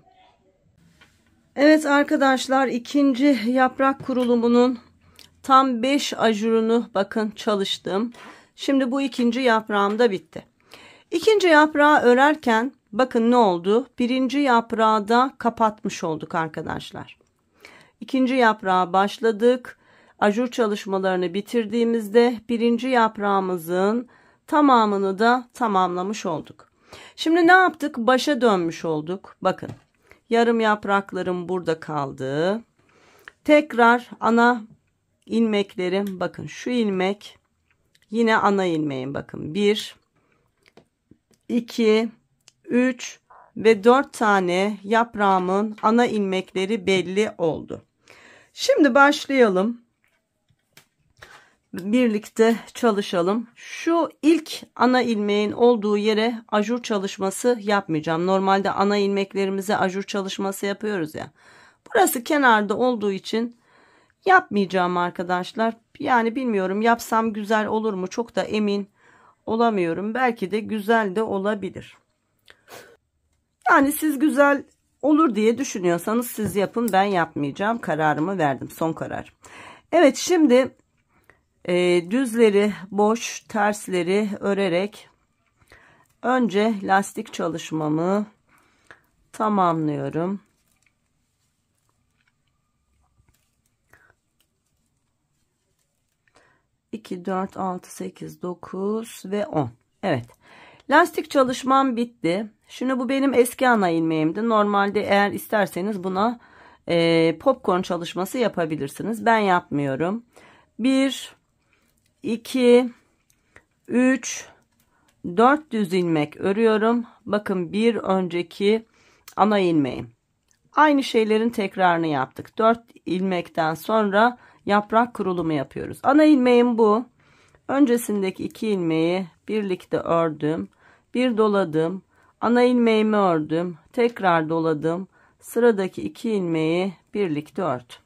Evet arkadaşlar, ikinci yaprak kurulumunun tam 5 ajurunu bakın çalıştım. Şimdi bu ikinci yaprağım da bitti. İkinci yaprağı örerken bakın ne oldu? Birinci yaprağı da kapatmış olduk arkadaşlar. İkinci yaprağa başladık. Ajur çalışmalarını bitirdiğimizde birinci yaprağımızın tamamını da tamamlamış olduk. Şimdi ne yaptık? Başa dönmüş olduk. Bakın yarım yapraklarım burada kaldı. Tekrar ana ilmeklerim, bakın şu ilmek yine ana ilmeğim, bakın 1, 2, 3 ve 4 tane yaprağımın ana ilmekleri belli oldu. Şimdi başlayalım. Birlikte çalışalım. Şu ilk ana ilmeğin olduğu yere ajur çalışması yapmayacağım. Normalde ana ilmeklerimize ajur çalışması yapıyoruz ya. Burası kenarda olduğu için yapmayacağım arkadaşlar. Yani bilmiyorum, yapsam güzel olur mu? Çok da emin olamıyorum. Belki de güzel de olabilir. Yani siz güzel olur diye düşünüyorsanız siz yapın. Ben yapmayacağım. Kararımı verdim. Son karar. Evet, şimdi düzleri boş, tersleri örerek önce lastik çalışmamı tamamlıyorum. İki, 4, 6, 8, 9 ve 10. Evet. Lastik çalışmam bitti. Şimdi bu benim eski ana ilmeğimdi. Normalde eğer isterseniz buna popcorn çalışması yapabilirsiniz. Ben yapmıyorum. 1, 2, 3, 4 düz ilmek örüyorum. Bakın bir önceki ana ilmeğim. Aynı şeylerin tekrarını yaptık. 4 ilmekten sonra yaprak kurulumu yapıyoruz. Ana ilmeğim bu. Öncesindeki 2 ilmeği birlikte ördüm. Bir doladım. Ana ilmeğimi ördüm. Tekrar doladım. Sıradaki 2 ilmeği birlikte ördüm.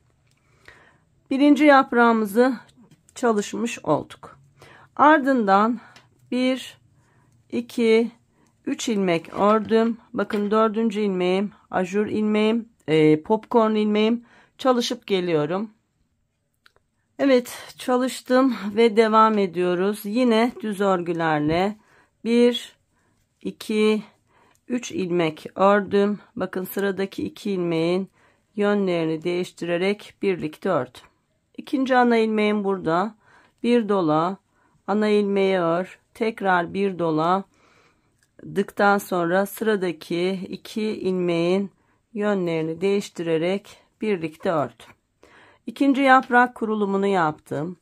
Birinci yaprağımızı çalışmış olduk. Ardından 1, 2, 3 ilmek ördüm. Bakın 4. ilmeğim, ajur ilmeğim, popcorn ilmeğim, çalışıp geliyorum. Evet, çalıştım ve devam ediyoruz. Yine düz örgülerle 1, 2, 3 ilmek ördüm. Bakın sıradaki 2 ilmeğin yönlerini değiştirerek birlikte ördüm. İkinci ana ilmeğim burada. bir dola, ana ilmeği ör, tekrar bir doladıktan sonra sıradaki 2 ilmeğin yönlerini değiştirerek birlikte ördüm. İkinci yaprak kurulumunu yaptım.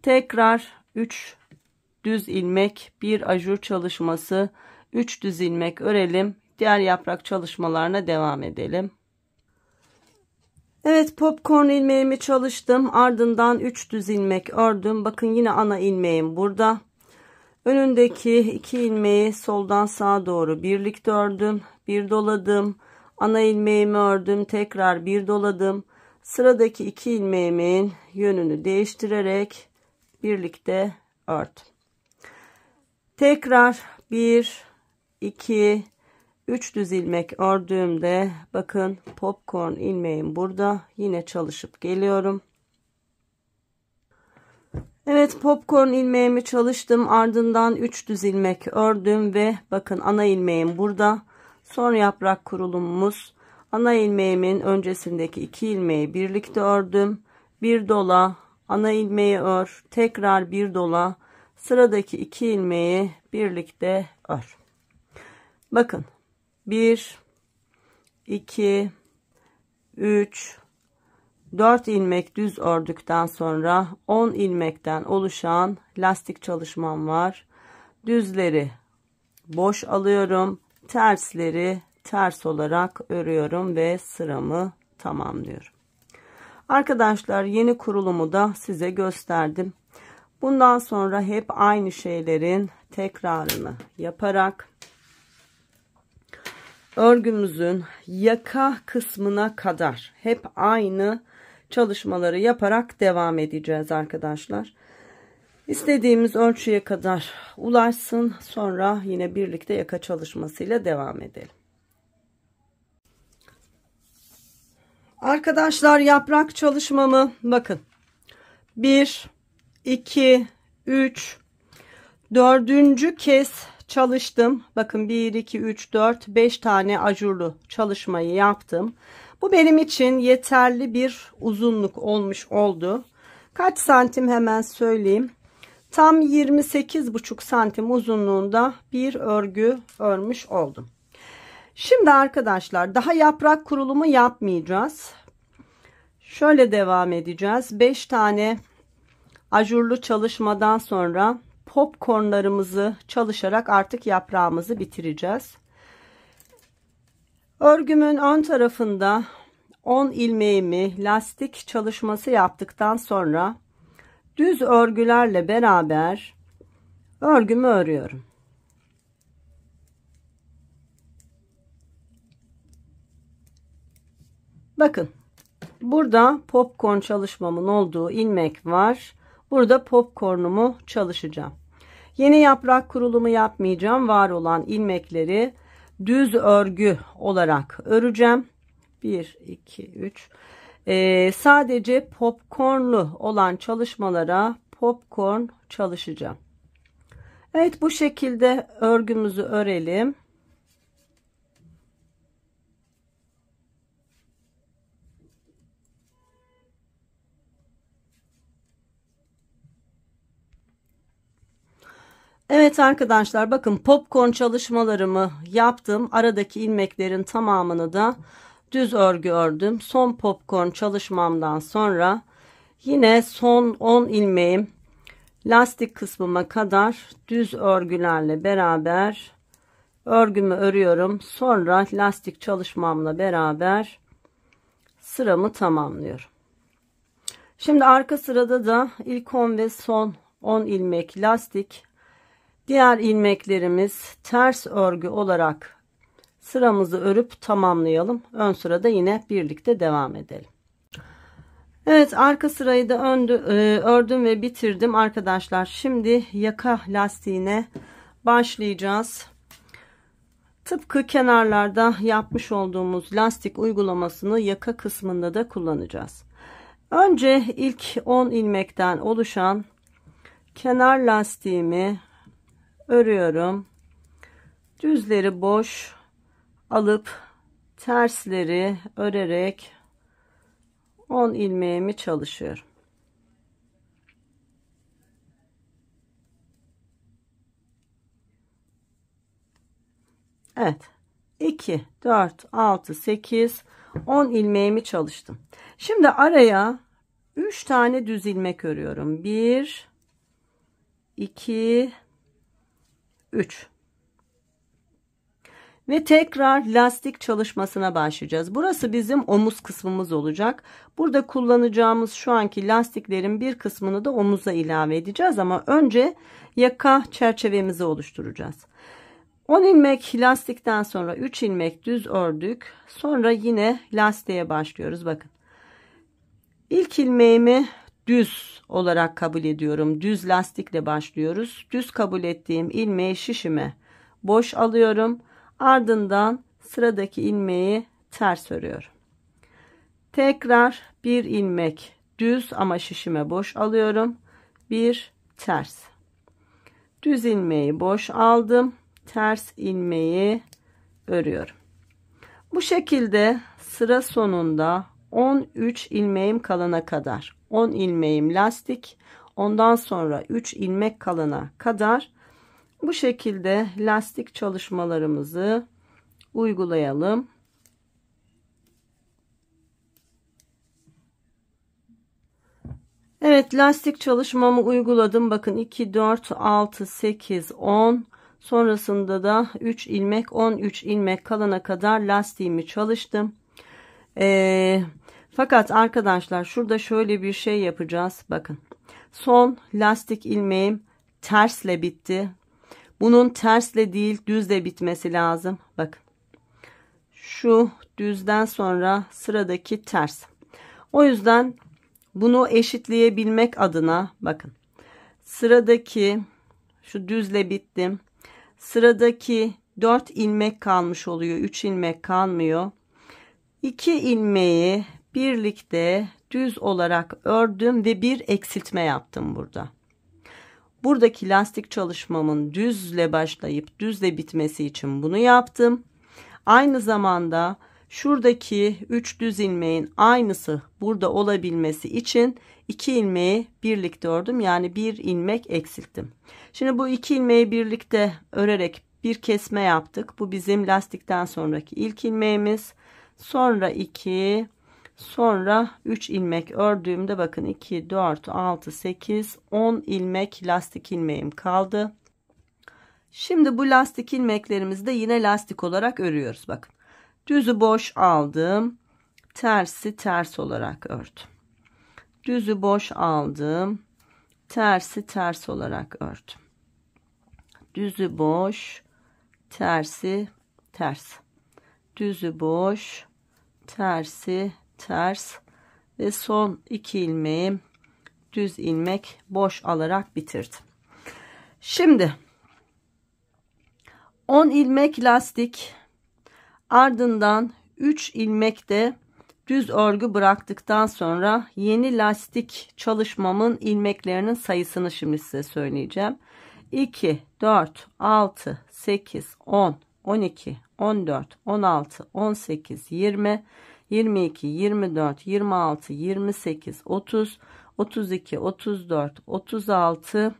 Tekrar 3 düz ilmek, bir ajur çalışması, 3 düz ilmek örelim. Diğer yaprak çalışmalarına devam edelim. Evet, popcorn ilmeğimi çalıştım. Ardından 3 düz ilmek ördüm. Bakın yine ana ilmeğim burada. Önündeki 2 ilmeği soldan sağa doğru birlikte ördüm. Bir doladım. Ana ilmeğimi ördüm. Tekrar bir doladım. Sıradaki 2 ilmeğimin yönünü değiştirerek birlikte ördüm. Tekrar 1, 2, 3 düz ilmek ördüğümde bakın popcorn ilmeğim burada. Yine çalışıp geliyorum. Evet, popcorn ilmeğimi çalıştım. Ardından 3 düz ilmek ördüm ve bakın ana ilmeğim burada. Son yaprak kurulumumuz. Ana ilmeğimin öncesindeki 2 ilmeği birlikte ördüm. Bir dola, ana ilmeği ör, tekrar bir dola. Sıradaki 2 ilmeği birlikte ör. Bakın 1, 2, 3, 4 ilmek düz ördükten sonra 10 ilmekten oluşan lastik çalışmam var. Düzleri boş alıyorum. Tersleri ters olarak örüyorum ve sıramı tamamlıyorum. Arkadaşlar, yeni kurulumu da size gösterdim. Bundan sonra hep aynı şeylerin tekrarını yaparak örgümüzün yaka kısmına kadar hep aynı çalışmaları yaparak devam edeceğiz arkadaşlar. İstediğimiz ölçüye kadar ulaşsın, sonra yine birlikte yaka çalışmasıyla devam edelim. Arkadaşlar, yaprak çalışmamı bakın 1, 2, 3, 4. kez çalıştım. Bakın 1, 2, 3, 4, 5 tane ajurlu çalışmayı yaptım. Bu benim için yeterli bir uzunluk olmuş oldu. Kaç santim hemen söyleyeyim. Tam 28,5 santim uzunluğunda bir örgü örmüş oldum. Şimdi arkadaşlar, daha yaprak kurulumu yapmayacağız. Şöyle devam edeceğiz. 5 tane ajurlu çalışmadan sonra popcornlarımızı çalışarak artık yaprağımızı bitireceğiz. Örgümün ön tarafında 10 ilmeğimi lastik çalışması yaptıktan sonra düz örgülerle beraber örgümü örüyorum. Bakın, burada popcorn çalışmamın olduğu ilmek var. Burada popcornumu çalışacağım. Yeni yaprak kurulumu yapmayacağım. Var olan ilmekleri düz örgü olarak öreceğim. 1, 2, 3. Sadece popcornlu olan çalışmalara popcorn çalışacağım. Evet, bu şekilde örgümüzü örelim. Evet arkadaşlar, bakın popcorn çalışmalarımı yaptım. Aradaki ilmeklerin tamamını da düz örgü ördüm. Son popcorn çalışmamdan sonra yine son 10 ilmeğim lastik kısmıma kadar düz örgülerle beraber örgümü örüyorum. Sonra lastik çalışmamla beraber sıramı tamamlıyorum. Şimdi arka sırada da ilk 10 ve son 10 ilmek lastik, diğer ilmeklerimiz ters örgü olarak sıramızı örüp tamamlayalım. Ön sırada yine birlikte devam edelim. Evet, arka sırayı da ördüm ve bitirdim arkadaşlar. Şimdi yaka lastiğine başlayacağız. Tıpkı kenarlarda yapmış olduğumuz lastik uygulamasını yaka kısmında da kullanacağız. Önce ilk 10 ilmekten oluşan kenar lastiğimi örüyorum. Düzleri boş alıp tersleri örerek 10 ilmeğimi çalışıyorum. Evet. 2, 4, 6, 8, 10 ilmeğimi çalıştım. Şimdi araya 3 tane düz ilmek örüyorum. 1, 2, 3. Ve tekrar lastik çalışmasına başlayacağız. Burası bizim omuz kısmımız olacak. Burada kullanacağımız şu anki lastiklerin bir kısmını da omuza ilave edeceğiz. Ama önce yaka çerçevemizi oluşturacağız. 10 ilmek lastikten sonra 3 ilmek düz ördük. Sonra yine lastiğe başlıyoruz. Bakın. İlk ilmeğimi düz olarak kabul ediyorum. Düz lastikle başlıyoruz. Düz kabul ettiğim ilmeği şişime boş alıyorum. Ardından sıradaki ilmeği ters örüyorum. Tekrar bir ilmek düz ama şişime boş alıyorum. Bir ters. Düz ilmeği boş aldım. Ters ilmeği örüyorum. Bu şekilde sıra sonunda 13 ilmeğim kalana kadar 10 ilmeğim lastik, ondan sonra 3 ilmek kalana kadar bu şekilde lastik çalışmalarımızı uygulayalım. Evet, lastik çalışmamı uyguladım. Bakın 2, 4, 6, 8, 10. Sonrasında da 3 ilmek, 13 ilmek kalana kadar lastiğimi çalıştım. Fakat arkadaşlar şurada şöyle bir şey yapacağız. Bakın son lastik ilmeğim tersle bitti. Bunun tersle değil düzle bitmesi lazım. Bakın şu düzden sonra sıradaki ters. O yüzden bunu eşitleyebilmek adına bakın sıradaki şu düzle bittim. Sıradaki 4 ilmek kalmış oluyor. 3 ilmek kalmıyor. 2 ilmeği birlikte düz olarak ördüm ve bir eksiltme yaptım burada. Buradaki lastik çalışmamın düzle başlayıp düzle bitmesi için bunu yaptım. Aynı zamanda şuradaki 3 düz ilmeğin aynısı burada olabilmesi için 2 ilmeği birlikte ördüm. Yani bir ilmek eksilttim. Şimdi bu 2 ilmeği birlikte örerek bir kesme yaptık. Bu bizim lastikten sonraki ilk ilmeğimiz. Sonra 2, sonra 3 ilmek ördüğümde bakın 2, 4, 6, 8, 10 ilmek lastik ilmeğim kaldı. Şimdi bu lastik ilmeklerimizi de yine lastik olarak örüyoruz. Bakın düzü boş aldım. Tersi ters olarak ördüm. Düzü boş aldım. Tersi ters olarak ördüm. Düzü boş, tersi ters. Düzü boş, tersi ters ve son 2 ilmeğim düz ilmek boş alarak bitirdim. Şimdi 10 ilmek lastik, ardından 3 ilmek de düz örgü bıraktıktan sonra yeni lastik çalışmamın ilmeklerinin sayısını şimdi size söyleyeceğim. 2, 4, 6, 8, 10, 12, 14, 16, 18, 20, 22, 24, 26, 28, 30, 32, 34, 36,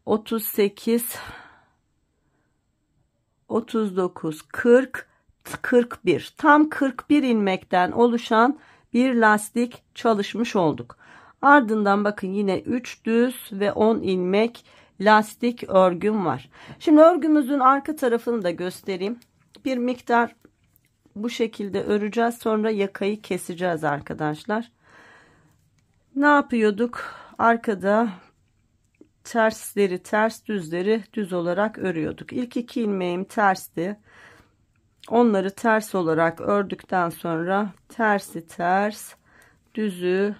38, 39, 40, 41. Tam 41 ilmekten oluşan bir lastik çalışmış olduk. Ardından bakın yine 3 düz ve 10 ilmek lastik örgüm var. Şimdi örgümüzün arka tarafını da göstereyim. Bir miktar bu şekilde öreceğiz. Sonra yakayı keseceğiz arkadaşlar. Ne yapıyorduk? Arkada tersleri ters, düzleri düz olarak örüyorduk. İlk 2 ilmeğim tersti. Onları ters olarak ördükten sonra tersi ters, düzü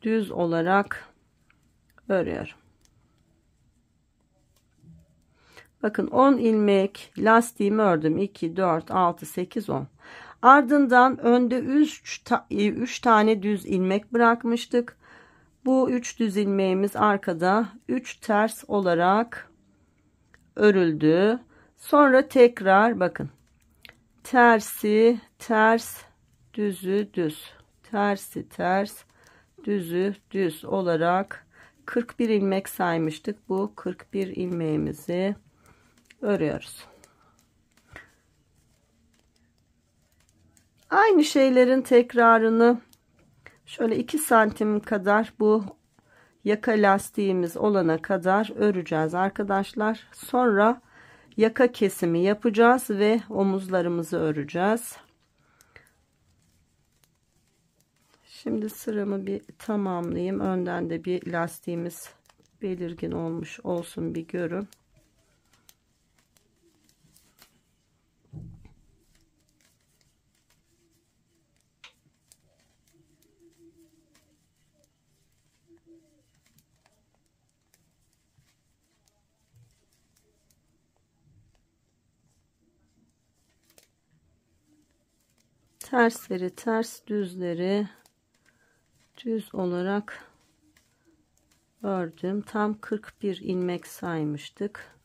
düz olarak örüyorum. Bakın 10 ilmek lastiğimi ördüm. 2, 4, 6, 8, 10. Ardından önde 3 tane düz ilmek bırakmıştık. Bu 3 düz ilmeğimiz arkada 3 ters olarak örüldü. Sonra tekrar bakın. Tersi ters, düzü düz. Tersi ters, düzü düz olarak 41 ilmek saymıştık. Bu 41 ilmeğimizi örüyoruz. Aynı şeylerin tekrarını şöyle 2 santim kadar bu yaka lastiğimiz olana kadar öreceğiz arkadaşlar. Sonra yaka kesimi yapacağız ve omuzlarımızı öreceğiz. Şimdi sıramı bir tamamlayayım. Önden de bir lastiğimiz belirgin olmuş olsun, bir görün. Tersleri ters, düzleri düz olarak ördüm. Tam 41 ilmek saymıştık.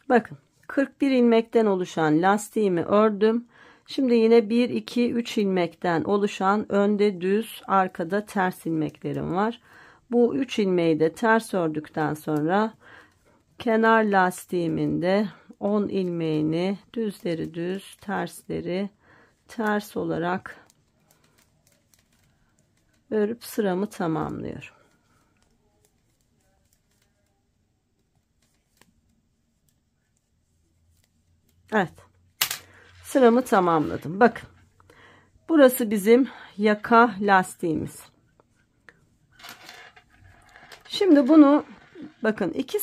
Bakın 41 ilmekten oluşan lastiğimi ördüm. Şimdi yine 1 2 3 ilmekten oluşan önde düz, arkada ters ilmeklerim var. Bu 3 ilmeği de ters ördükten sonra kenar lastiğimin de 10 ilmeğini düzleri düz, tersleri ters olarak örüp sıramı tamamlıyorum. Evet, sıramı tamamladım. Bakın, burası bizim yaka lastiğimiz. Şimdi bunu bakın, iki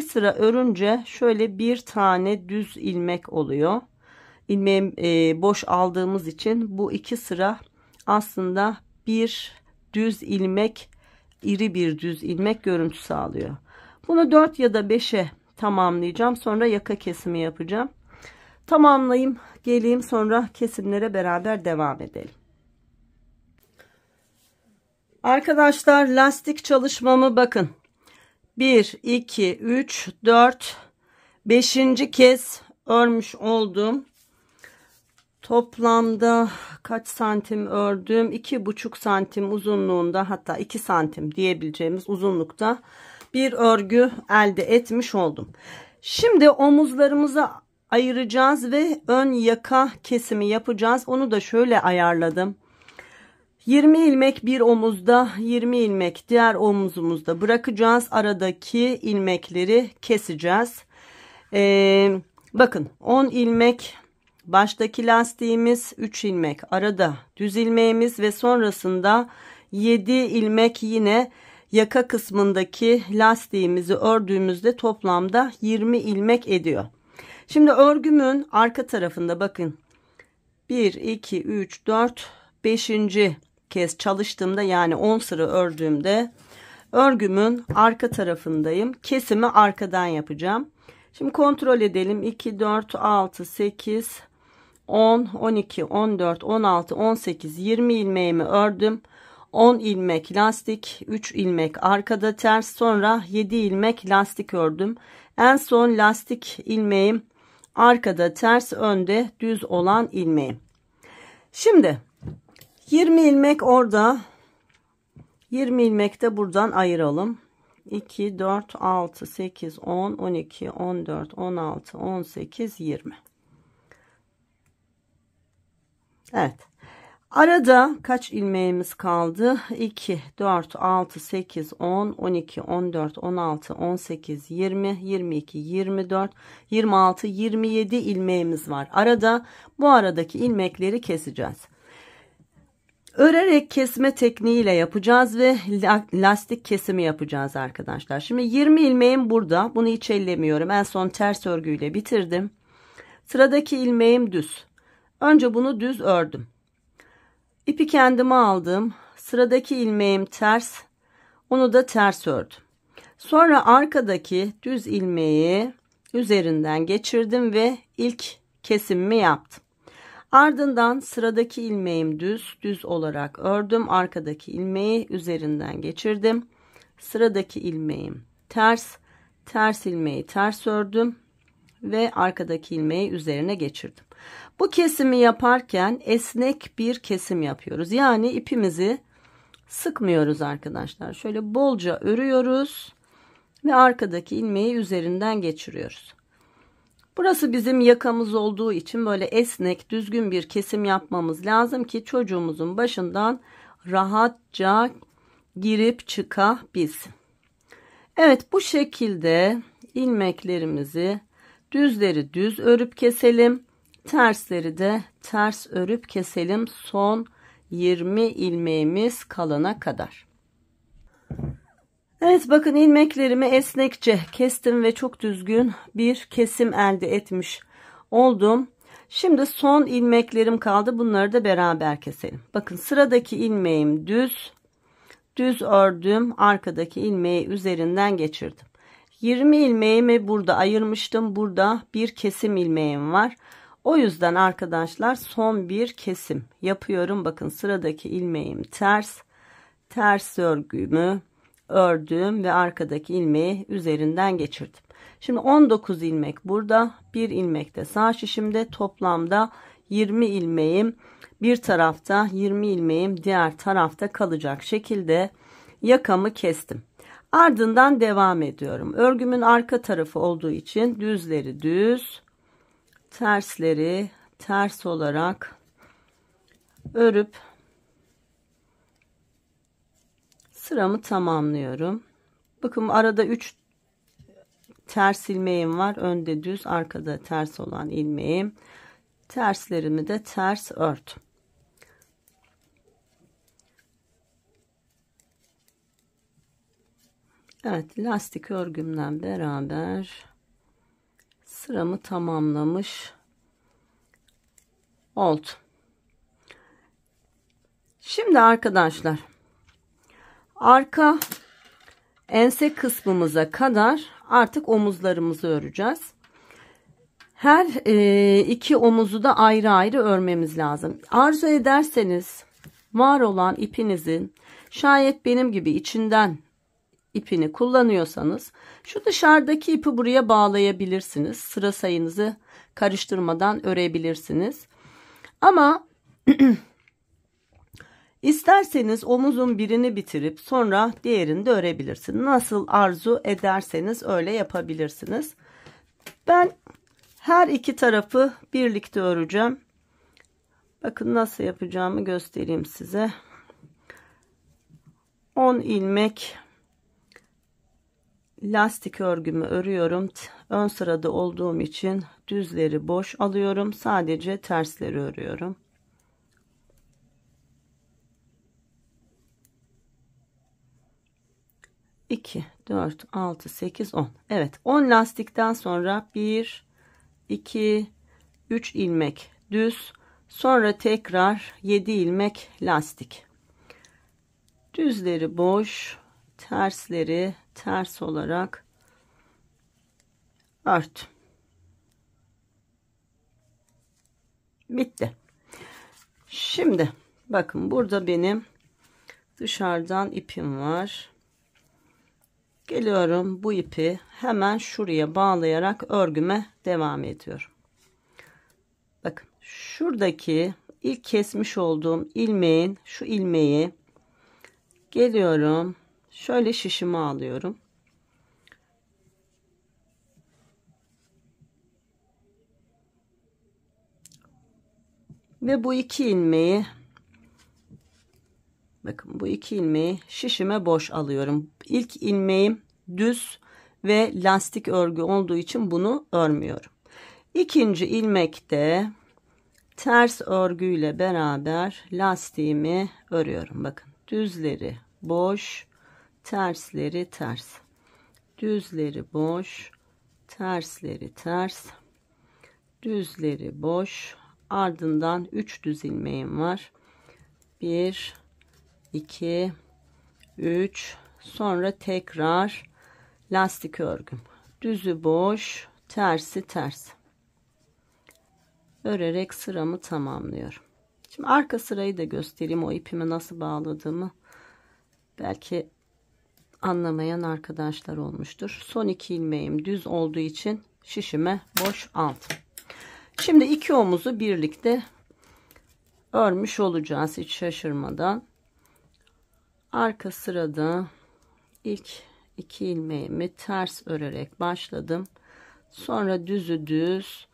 sıra örünce şöyle bir tane düz ilmek oluyor. İlmeği boş aldığımız için bu iki sıra aslında bir düz ilmek, iri bir düz ilmek görüntüsü sağlıyor. Bunu 4 ya da 5'e tamamlayacağım. Sonra yaka kesimi yapacağım. Tamamlayayım, geleyim, sonra kesimlere beraber devam edelim. Arkadaşlar, lastik çalışmamı bakın. 1, 2, 3, 4, 5. kez örmüş oldum. Toplamda kaç santim ördüm? 2,5 santim uzunluğunda, hatta 2 santim diyebileceğimiz uzunlukta bir örgü elde etmiş oldum. Şimdi omuzlarımızı ayıracağız ve ön yaka kesimi yapacağız. Onu da şöyle ayarladım. 20 ilmek bir omuzda, 20 ilmek diğer omuzumuzda bırakacağız. Aradaki ilmekleri keseceğiz. Bakın, 10 ilmek baştaki lastiğimiz, 3 ilmek arada düz ilmeğimiz ve sonrasında 7 ilmek yine yaka kısmındaki lastiğimizi ördüğümüzde toplamda 20 ilmek ediyor. Şimdi örgümün arka tarafında bakın, 1, 2, 3, 4, 5. kez çalıştığımda, yani 10 sıra ördüğümde örgümün arka tarafındayım. Kesimi arkadan yapacağım. Şimdi kontrol edelim. 2, 4, 6, 8, 10, 12, 14, 16, 18, 20 ilmeğimi ördüm. 10 ilmek lastik, 3 ilmek arkada ters, sonra 7 ilmek lastik ördüm. En son lastik ilmeğim arkada ters, önde düz olan ilmeğim. Şimdi 20 ilmek orada, 20 ilmek de buradan ayıralım. 2, 4, 6, 8, 10, 12, 14, 16, 18, 20. Evet. Arada kaç ilmeğimiz kaldı? 2, 4, 6, 8, 10, 12, 14, 16, 18, 20, 22, 24, 26, 27 ilmeğimiz var. Arada, bu aradaki ilmekleri keseceğiz. Örerek kesme tekniğiyle yapacağız ve lastik kesimi yapacağız arkadaşlar. Şimdi 20 ilmeğim burada. Bunu hiç ellemiyorum. En son ters örgüyle bitirdim. Sıradaki ilmeğim düz. Önce bunu düz ördüm. İpi kendime aldım. Sıradaki ilmeğim ters. Onu da ters ördüm. Sonra arkadaki düz ilmeği üzerinden geçirdim ve ilk kesimimi yaptım. Ardından sıradaki ilmeğim düz olarak ördüm. Arkadaki ilmeği üzerinden geçirdim. Sıradaki ilmeğim ters ilmeği ters ördüm ve arkadaki ilmeği üzerine geçirdim. Bu kesimi yaparken esnek bir kesim yapıyoruz. Yani ipimizi sıkmıyoruz arkadaşlar. Şöyle bolca örüyoruz ve arkadaki ilmeği üzerinden geçiriyoruz. Burası bizim yakamız olduğu için böyle esnek, düzgün bir kesim yapmamız lazım ki çocuğumuzun başından rahatça girip çıkabilsin. Evet, bu şekilde ilmeklerimizi düzleri düz örüp keselim. Tersleri de ters örüp keselim. Son 20 ilmeğimiz kalana kadar. Evet, bakın ilmeklerimi esnekçe kestim ve çok düzgün bir kesim elde etmiş oldum. Şimdi son ilmeklerim kaldı. Bunları da beraber keselim. Bakın sıradaki ilmeğim düz ördüm. Arkadaki ilmeği üzerinden geçirdim. 20 ilmeğimi burada ayırmıştım. Burada bir kesim ilmeğim var. O yüzden arkadaşlar son bir kesim yapıyorum. Bakın sıradaki ilmeğim ters örgümü ördüm ve arkadaki ilmeği üzerinden geçirdim. Şimdi 19 ilmek burada, bir ilmek de sağ şişimde, toplamda 20 ilmeğim bir tarafta, 20 ilmeğim diğer tarafta kalacak şekilde yakamı kestim. Ardından devam ediyorum. Örgümün arka tarafı olduğu için düzleri düz, tersleri ters olarak örüp sıramı tamamlıyorum. Bakın arada 3 ters ilmeğim var. Önde düz, arkada ters olan ilmeğim. Terslerimi de ters ördüm. Evet, lastik örgümle beraber sıramı tamamlamış oldum. Şimdi arkadaşlar arka ense kısmımıza kadar artık omuzlarımızı öreceğiz. Her iki omuzu da ayrı ayrı örmemiz lazım. Arzu ederseniz var olan ipinizin, şayet benim gibi içinden ipini kullanıyorsanız şu dışarıdaki ipi buraya bağlayabilirsiniz. Sıra sayınızı karıştırmadan örebilirsiniz. Ama İsterseniz omuzun birini bitirip sonra diğerini de örebilirsiniz. Nasıl arzu ederseniz öyle yapabilirsiniz. Ben her iki tarafı birlikte öreceğim. Bakın nasıl yapacağımı göstereyim size. 10 ilmek lastik örgümü örüyorum. Ön sırada olduğum için düzleri boş alıyorum. Sadece tersleri örüyorum. İki, 4, 6, 8, 10. Evet, 10 lastikten sonra 1, 2, 3 ilmek düz. Sonra tekrar 7 ilmek lastik. Düzleri boş, tersleri ters olarak örtüm. Bitti. Şimdi bakın burada benim dışarıdan ipim var. Geliyorum, bu ipi hemen şuraya bağlayarak örgüme devam ediyorum. Bakın şuradaki ilk kesmiş olduğum ilmeğin şu ilmeği geliyorum, şöyle şişime alıyorum. Ve bu iki ilmeği, bakın bu iki ilmeği şişime boş alıyorum. İlk ilmeğim düz ve lastik örgü olduğu için bunu örmüyorum. İkinci ilmekte ters örgüyle beraber lastiğimi örüyorum. Bakın düzleri boş, tersleri ters. Düzleri boş, tersleri ters. Düzleri boş. Ardından 3 düz ilmeğim var. 1, 2, 3. Sonra tekrar lastik örgüm. Düzü boş, tersi ters. Örerek sıramı tamamlıyorum. Şimdi arka sırayı da göstereyim, o ipimi nasıl bağladığımı. Belki anlamayan arkadaşlar olmuştur. Son 2 ilmeğim düz olduğu için şişime boş aldım. Şimdi iki omuzu birlikte örmüş olacağız hiç şaşırmadan. Arka sırada ilk 2 ilmeğimi ters örerek başladım. Sonra düzü düz,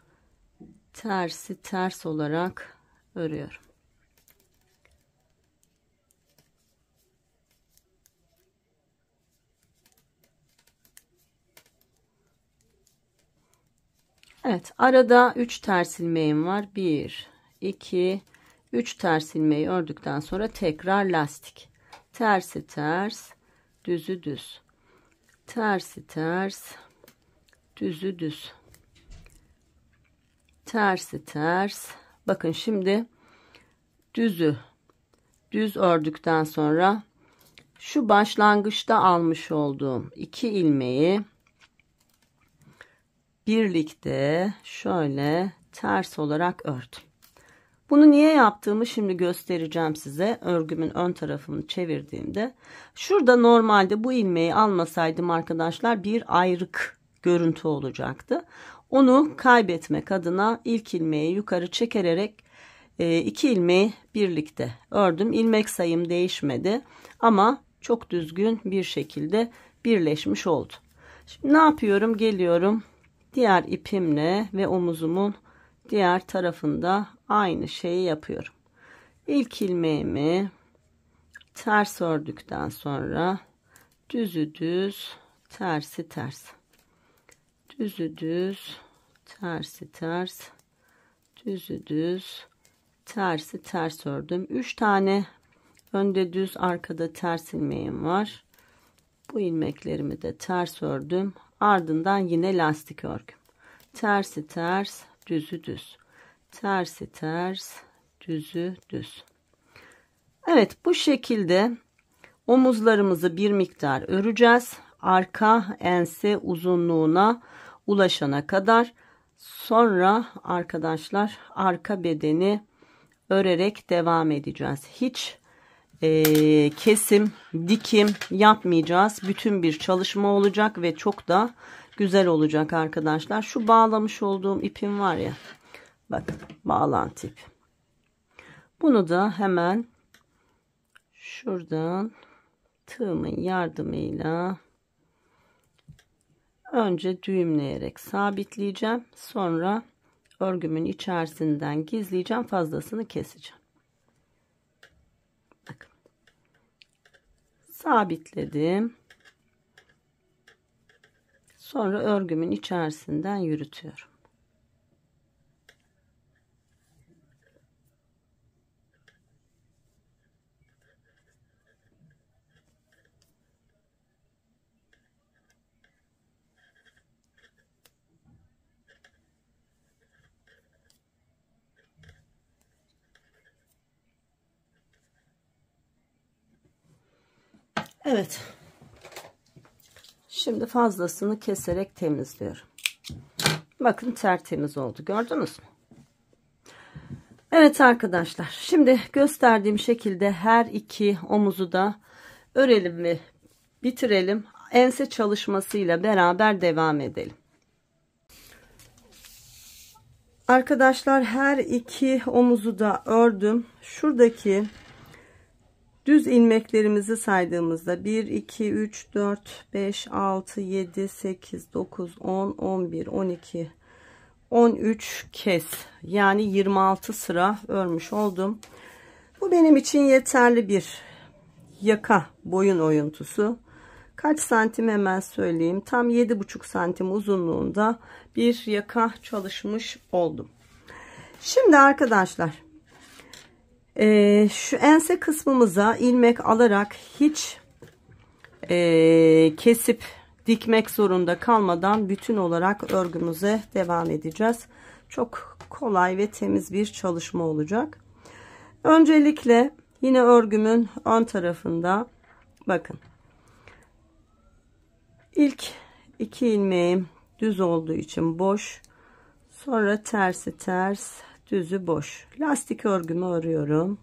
tersi ters olarak örüyorum. Evet, arada 3 ters ilmeğim var. 1 2 3 ters ilmeği ördükten sonra tekrar lastik. Tersi ters, düzü düz. Tersi ters, düzü düz. Tersi ters. Bakın şimdi düzü düz ördükten sonra şu başlangıçta almış olduğum 2 ilmeği birlikte şöyle ters olarak ördüm. Bunu niye yaptığımı şimdi göstereceğim size. Örgümün ön tarafını çevirdiğimde şurada normalde bu ilmeği almasaydım arkadaşlar bir ayrık görüntü olacaktı. Onu kaybetmek adına ilk ilmeği yukarı çekerek 2 ilmeği birlikte ördüm. İlmek sayım değişmedi ama çok düzgün bir şekilde birleşmiş oldu. Şimdi ne yapıyorum? Geliyorum diğer ipimle ve omuzumun diğer tarafında aynı şeyi yapıyorum. İlk ilmeğimi ters ördükten sonra düzü düz, tersi ters. Düzü düz, tersi ters. Düzü düz, tersi ters ördüm. 3 tane önde düz, arkada ters ilmeğim var. Bu ilmeklerimi de ters ördüm. Ardından yine lastik örgüm. Tersi ters, düzü düz. Tersi ters, düzü düz. Evet, bu şekilde omuzlarımızı bir miktar öreceğiz. Arka ense uzunluğuna ulaşana kadar. Sonra arkadaşlar arka bedeni örerek devam edeceğiz. Hiç kesim, dikim yapmayacağız. Bütün bir çalışma olacak ve çok da güzel olacak arkadaşlar. Şu bağlamış olduğum ipim var ya. Bakın, bağlantı ip. Bunu da hemen şuradan tığımın yardımıyla önce düğümleyerek sabitleyeceğim. Sonra örgümün içerisinden gizleyeceğim. Fazlasını keseceğim. Bakın. Sabitledim. Sonra örgümün içerisinden yürütüyorum. Evet. Şimdi fazlasını keserek temizliyorum. Bakın tertemiz oldu. Gördünüz mü? Evet arkadaşlar. Şimdi gösterdiğim şekilde her iki omuzu da örelim ve bitirelim. Ense çalışmasıyla beraber devam edelim. Arkadaşlar her iki omuzu da ördüm. Şuradaki düz ilmeklerimizi saydığımızda 1, 2, 3, 4, 5, 6, 7, 8, 9, 10, 11, 12, 13 kez, yani 26 sıra örmüş oldum. Bu benim için yeterli bir yaka boyun oyuntusu. Kaç santim hemen söyleyeyim. Tam 7,5 santim uzunluğunda bir yaka çalışmış oldum. Şimdi arkadaşlar şu ense kısmımıza ilmek alarak hiç kesip dikmek zorunda kalmadan bütün olarak örgümüze devam edeceğiz. Çok kolay ve temiz bir çalışma olacak. Öncelikle yine örgümün ön tarafında bakın, ilk 2 ilmeğim düz olduğu için boş, sonra tersi ters, düzü boş. Lastik örgümü örüyorum.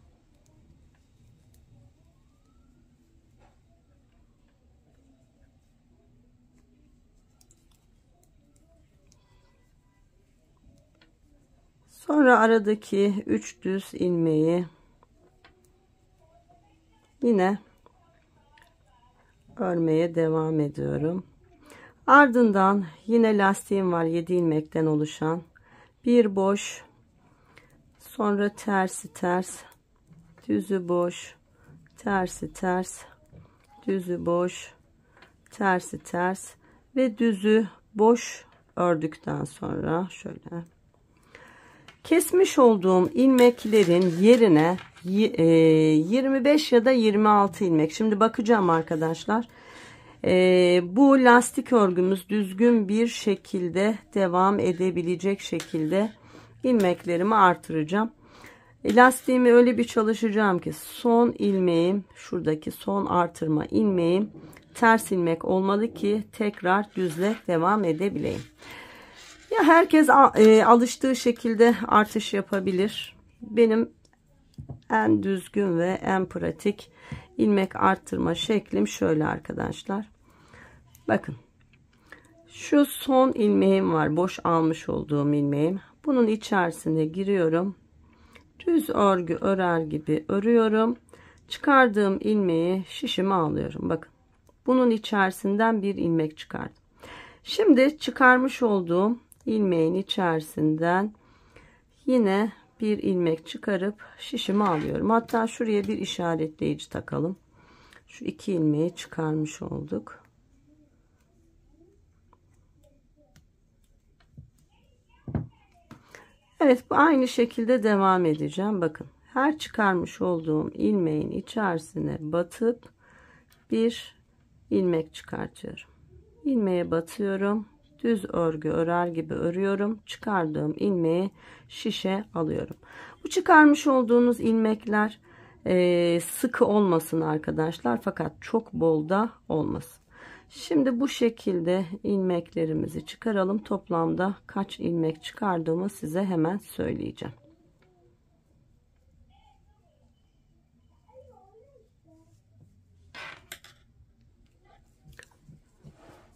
Sonra aradaki 3 düz ilmeği yine örmeye devam ediyorum. Ardından yine lastiğim var 7 ilmekten oluşan. Bir boş, sonra tersi ters, düzü boş, tersi ters, düzü boş, tersi ters ve düzü boş ördükten sonra şöyle kesmiş olduğum ilmeklerin yerine 25 ya da 26 ilmek. Şimdi bakacağım arkadaşlar. Bu lastik örgümüz düzgün bir şekilde devam edebilecek şekilde ilmeklerimi artıracağım. Lastiğimi öyle bir çalışacağım ki son ilmeğim, şuradaki son artırma ilmeğim ters ilmek olmalı ki tekrar düzle devam edebileyim. Ya herkes alıştığı şekilde artış yapabilir. Benim en düzgün ve en pratik ilmek arttırma şeklim şöyle arkadaşlar. Bakın. Şu son ilmeğim var. Boş almış olduğum ilmeğim. Bunun içerisine giriyorum. Düz örgü örer gibi örüyorum. Çıkardığım ilmeği şişime alıyorum. Bakın. Bunun içerisinden bir ilmek çıkardım. Şimdi çıkarmış olduğum ilmeğin içerisinden yine bir ilmek çıkarıp şişime alıyorum. Hatta şuraya bir işaretleyici takalım. Şu iki ilmeği çıkarmış olduk. Evet, bu aynı şekilde devam edeceğim. Bakın, her çıkarmış olduğum ilmeğin içerisine batıp bir ilmek çıkartıyorum. İlmeğe batıyorum. Düz örgü örer gibi örüyorum. Çıkardığım ilmeği şişe alıyorum. Bu çıkarmış olduğunuz ilmekler sıkı olmasın arkadaşlar. Fakat çok bol da olmasın. Şimdi bu şekilde ilmeklerimizi çıkaralım. Toplamda kaç ilmek çıkardığımı size hemen söyleyeceğim.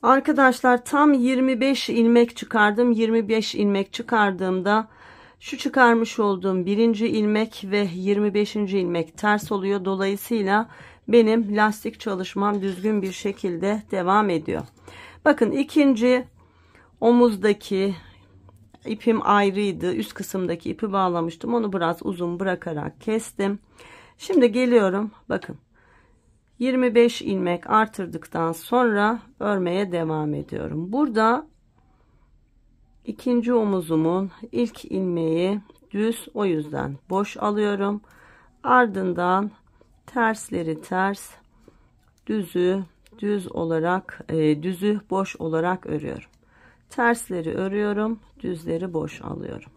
Arkadaşlar tam 25 ilmek çıkardım. 25 ilmek çıkardığımda şu çıkarmış olduğum birinci ilmek ve 25. ilmek ters oluyor. Dolayısıyla benim lastik çalışmam düzgün bir şekilde devam ediyor. Bakın, ikinci omuzdaki ipim ayrıydı. Üst kısımdaki ipi bağlamıştım. Onu biraz uzun bırakarak kestim. Şimdi geliyorum. Bakın. 25 ilmek artırdıktan sonra örmeye devam ediyorum. Burada ikinci omuzumun ilk ilmeği düz, o yüzden boş alıyorum. Ardından tersleri ters, düzü düz olarak düzü boş olarak örüyorum. Tersleri örüyorum, düzleri boş alıyorum.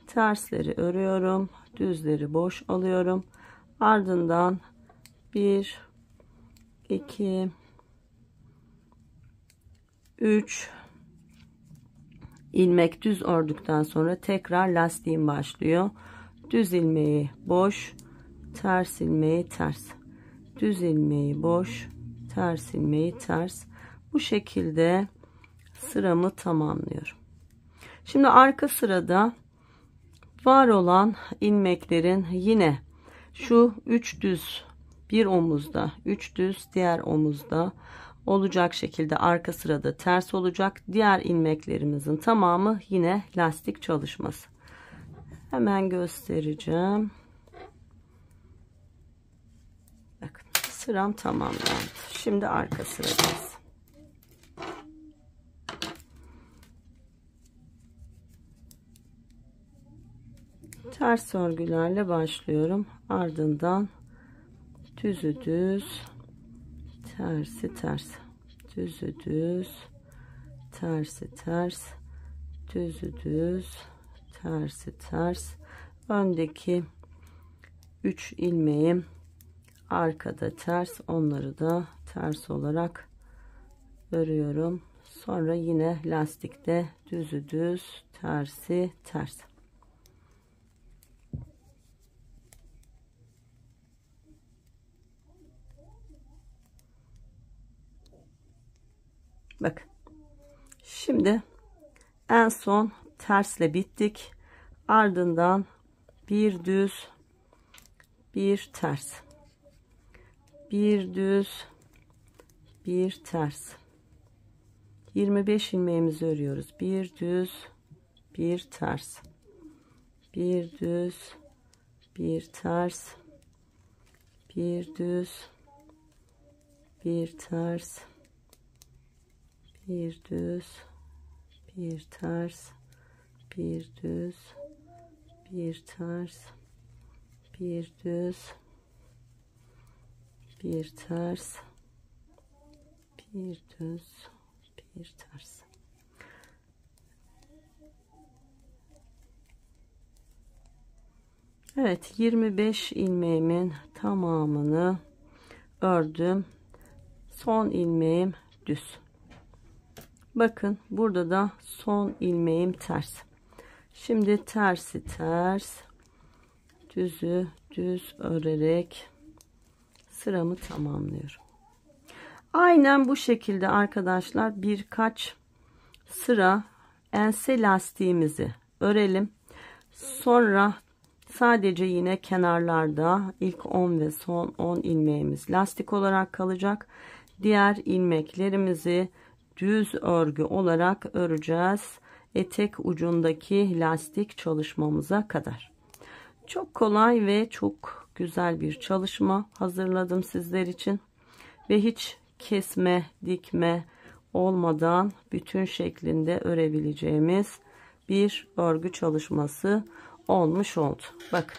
Tersleri örüyorum, düzleri boş alıyorum. Ardından 1 2 3 ilmek düz ördükten sonra tekrar lastiğim başlıyor. Düz ilmeği boş, ters ilmeği ters, düz ilmeği boş, ters ilmeği ters. Bu şekilde sıramı tamamlıyorum. Şimdi arka sırada var olan ilmeklerin yine şu 3 düz bir omuzda, 3 düz diğer omuzda olacak şekilde arka sırada ters olacak. Diğer ilmeklerimizin tamamı yine lastik çalışması. Hemen göstereceğim. Bakın, sıram tamamlandı. Şimdi arka sıradayız. Ters örgülerle başlıyorum. Ardından düzü düz, tersi ters, düzü düz, tersi ters, düzü düz, tersi ters. Öndeki 3 ilmeğim arkada ters, onları da ters olarak örüyorum. Sonra yine lastikte düzü düz, tersi ters. Bakın, şimdi en son tersle bittik. Ardından bir düz, bir ters, bir düz, bir ters. 25 ilmeğimizi örüyoruz. Bir düz, bir ters. Bir düz, bir ters. Bir düz, bir ters. Bir düz, bir ters. Bir düz, bir ters. Bir düz, bir ters. Bir düz, bir ters. Evet, 25 ilmeğimin tamamını ördüm. Son ilmeğim düz. Bakın burada da son ilmeğim ters. Şimdi tersi ters, düzü düz örerek sıramı tamamlıyorum. Aynen bu şekilde arkadaşlar birkaç sıra ense lastiğimizi örelim. Sonra sadece yine kenarlarda ilk 10 ve son 10 ilmeğimiz lastik olarak kalacak. Diğer ilmeklerimizi düz örgü olarak öreceğiz. Etek ucundaki lastik çalışmamıza kadar. Çok kolay ve çok güzel bir çalışma hazırladım sizler için. Ve hiç kesme, dikme olmadan bütün şeklinde örebileceğimiz bir örgü çalışması olmuş oldu. Bakın.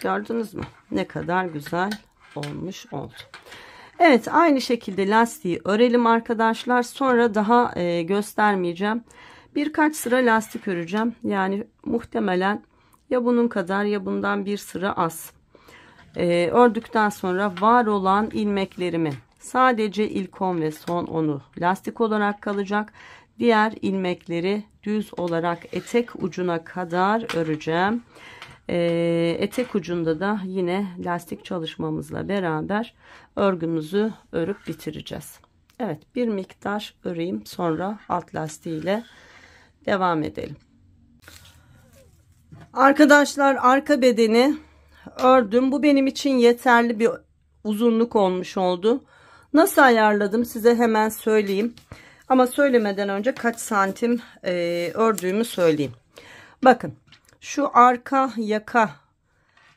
Gördünüz mü? Ne kadar güzel olmuş oldu. Evet, aynı şekilde lastiği örelim arkadaşlar. Sonra daha göstermeyeceğim. Birkaç sıra lastik öreceğim. Yani muhtemelen ya bunun kadar ya bundan bir sıra az. Ördükten sonra var olan ilmeklerimin sadece ilk 10 ve son 10'u lastik olarak kalacak. Diğer ilmekleri düz olarak etek ucuna kadar öreceğim. Etek ucunda da yine lastik çalışmamızla beraber örgümüzü örüp bitireceğiz. Evet, bir miktar öreyim, sonra alt lastiğiyle devam edelim. Arkadaşlar, arka bedeni ördüm. Bu benim için yeterli bir uzunluk olmuş oldu. Nasıl ayarladım size hemen söyleyeyim. Ama söylemeden önce kaç santim ördüğümü söyleyeyim. Bakın, şu arka yaka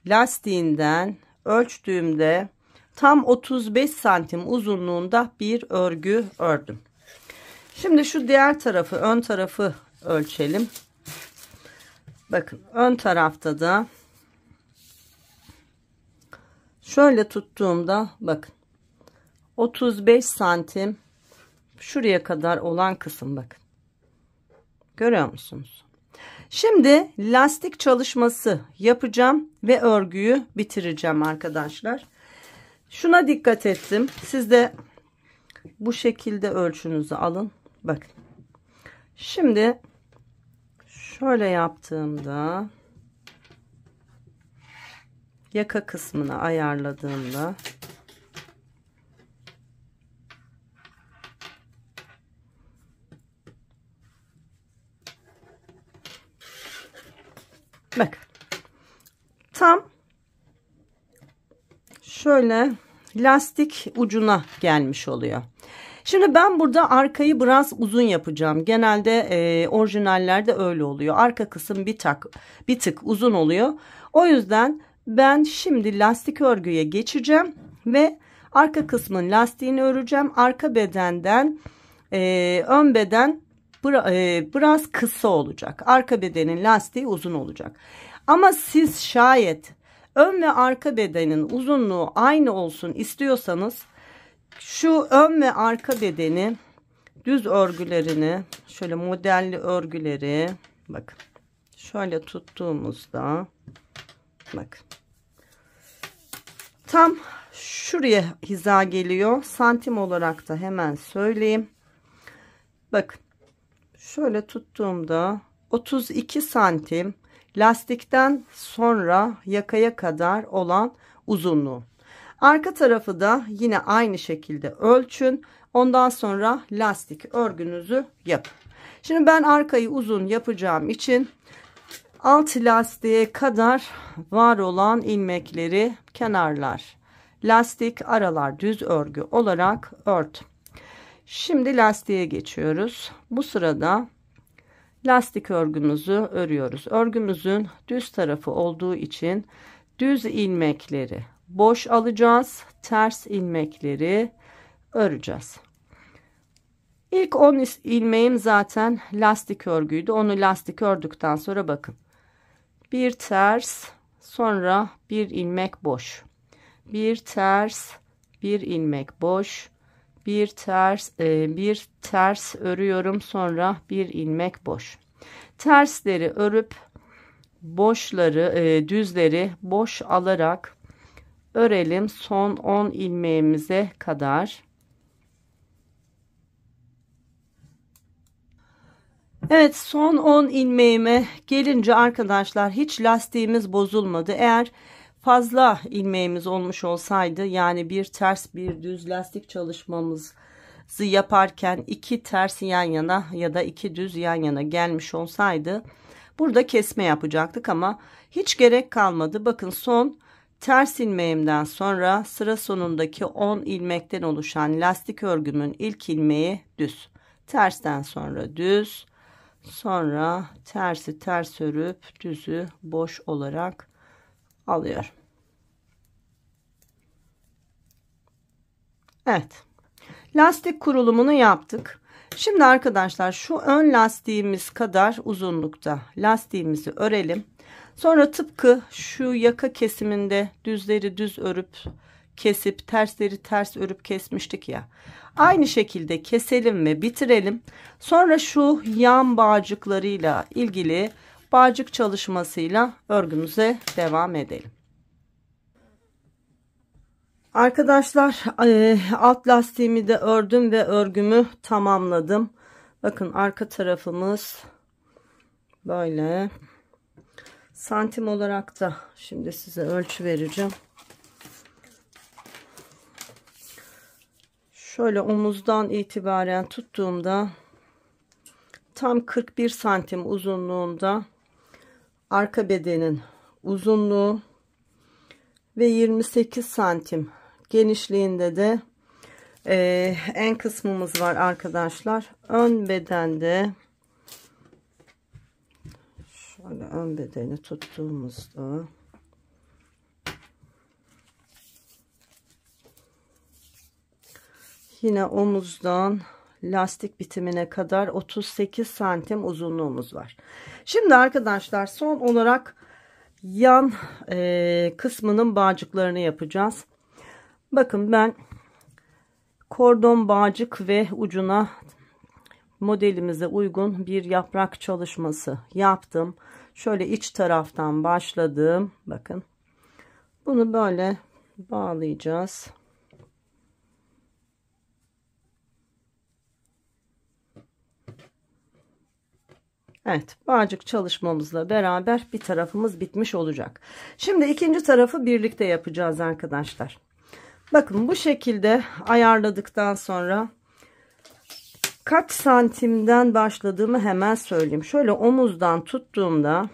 lastiğinden ölçtüğümde tam 35 santim uzunluğunda bir örgü ördüm. Şimdi şu diğer tarafı, ön tarafı ölçelim. Bakın, ön tarafta da şöyle tuttuğumda bakın 35 santim şuraya kadar olan kısım, bakın. Görüyor musunuz? Şimdi lastik çalışması yapacağım ve örgüyü bitireceğim arkadaşlar. Şuna dikkat ettim. Siz de bu şekilde ölçünüzü alın. Bakın. Şimdi şöyle yaptığımda, yaka kısmını ayarladığımda bak, tam şöyle lastik ucuna gelmiş oluyor. Şimdi ben burada arkayı biraz uzun yapacağım. Genelde orijinallerde öyle oluyor. Arka kısım bir tık uzun oluyor. O yüzden ben şimdi lastik örgüye geçeceğim ve arka kısmın lastiğini öreceğim. Arka bedenden ön beden biraz kısa olacak. Arka bedenin lastiği uzun olacak. Ama siz şayet ön ve arka bedenin uzunluğu aynı olsun istiyorsanız şu ön ve arka bedeni düz örgülerini, şöyle modelli örgüleri, bakın şöyle tuttuğumuzda, bakın tam şuraya hiza geliyor. Santim olarak da hemen söyleyeyim. Bakın şöyle tuttuğumda 32 santim lastikten sonra yakaya kadar olan uzunluğu. Arka tarafı da yine aynı şekilde ölçün. Ondan sonra lastik örgünüzü yapın. Şimdi ben arkayı uzun yapacağım için alt lastiğe kadar var olan ilmekleri kenarlar lastik, aralar düz örgü olarak ördüm. Şimdi lastiğe geçiyoruz. Bu sırada lastik örgümüzü örüyoruz. Örgümüzün düz tarafı olduğu için düz ilmekleri boş alacağız. Ters ilmekleri öreceğiz. İlk 10 ilmeğim zaten lastik örgüydü. Onu lastik ördükten sonra bakın. Bir ters, sonra bir ilmek boş. Bir ters, bir ilmek boş. Bir ters örüyorum, sonra bir ilmek boş. Tersleri örüp boşları, düzleri boş alarak örelim son 10 ilmeğimize kadar. Evet, son 10 ilmeğime gelince arkadaşlar hiç lastiğimiz bozulmadı. Eğer fazla ilmeğimiz olmuş olsaydı, yani bir ters bir düz lastik çalışmamızı yaparken 2 ters yan yana ya da 2 düz yan yana gelmiş olsaydı burada kesme yapacaktık ama hiç gerek kalmadı. Bakın, son ters ilmeğimden sonra sıra sonundaki 10 ilmekten oluşan lastik örgümün ilk ilmeği düz. Tersten sonra düz, sonra tersi ters örüp düzü boş olarak alıyorum. Evet, lastik kurulumunu yaptık. Şimdi arkadaşlar şu ön lastiğimiz kadar uzunlukta lastiğimizi örelim. Sonra tıpkı şu yaka kesiminde düzleri düz örüp kesip tersleri ters örüp kesmiştik ya. Aynı şekilde keselim ve bitirelim. Sonra şu yan bağcıklarıyla ilgili bağcık çalışmasıyla örgümüze devam edelim. Arkadaşlar, alt lastiğimi de ördüm ve örgümü tamamladım. Bakın, arka tarafımız böyle. Santim olarak da şimdi size ölçü vereceğim. Şöyle omuzdan itibaren tuttuğumda tam 41 santim uzunluğunda arka bedenin uzunluğu ve 28 santim genişliğinde de en kısmımız var arkadaşlar. Ön bedende şöyle ön bedeni tuttuğumuzda yine omuzdan lastik bitimine kadar 38 santim uzunluğumuz var. Şimdi arkadaşlar son olarak yan kısmının bağcıklarını yapacağız. Bakın, ben kordon bağcık ve ucuna modelimize uygun bir yaprak çalışması yaptım. Şöyle iç taraftan başladım. Bakın, bunu böyle bağlayacağız. Evet, bağcık çalışmamızla beraber bir tarafımız bitmiş olacak. Şimdi ikinci tarafı birlikte yapacağız arkadaşlar. Bakın, bu şekilde ayarladıktan sonra kaç santimden başladığımı hemen söyleyeyim. Şöyle omuzdan tuttuğumda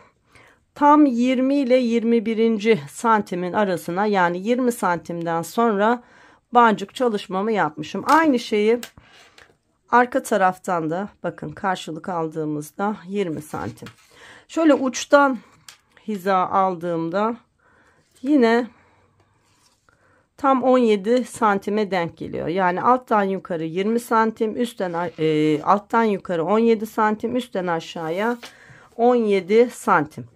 tam 20 ile 21. santimin arasına, yani 20 santimden sonra bağcık çalışmamı yapmışım. Aynı şeyi arka taraftan da bakın, karşılık aldığımızda 20 santim. Şöyle uçtan hiza aldığımda yine tam 17 santime denk geliyor. Yani alttan yukarı 20 santim, alttan yukarı 17 santim, üstten aşağıya 17 santim.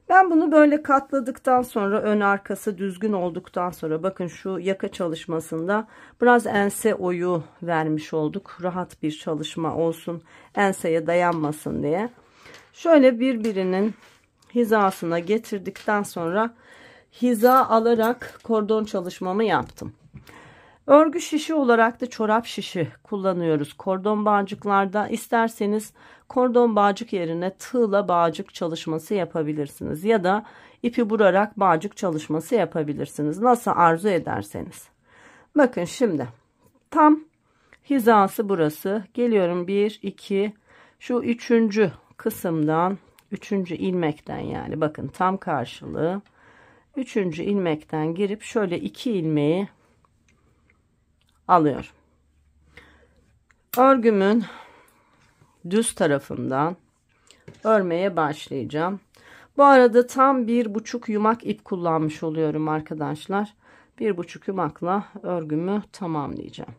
Ben bunu böyle katladıktan sonra, ön arkası düzgün olduktan sonra, bakın şu yaka çalışmasında biraz ense oyu vermiş olduk. Rahat bir çalışma olsun, enseye dayanmasın diye. Şöyle birbirinin hizasına getirdikten sonra hiza alarak kordon çalışmamı yaptım. Örgü şişi olarak da çorap şişi kullanıyoruz kordon bağcıklarda. İsterseniz kordon bağcık yerine tığla bağcık çalışması yapabilirsiniz. Ya da ipi vurarak bağcık çalışması yapabilirsiniz. Nasıl arzu ederseniz. Bakın şimdi. Tam hizası burası. Geliyorum 1, 2, şu 3. kısımdan, 3. ilmekten, yani bakın tam karşılığı. 3. ilmekten girip şöyle 2 ilmeği alıyorum. Örgümün düz tarafından örmeye başlayacağım. Bu arada tam 1,5 yumak ip kullanmış oluyorum arkadaşlar. 1,5 yumakla örgümü tamamlayacağım.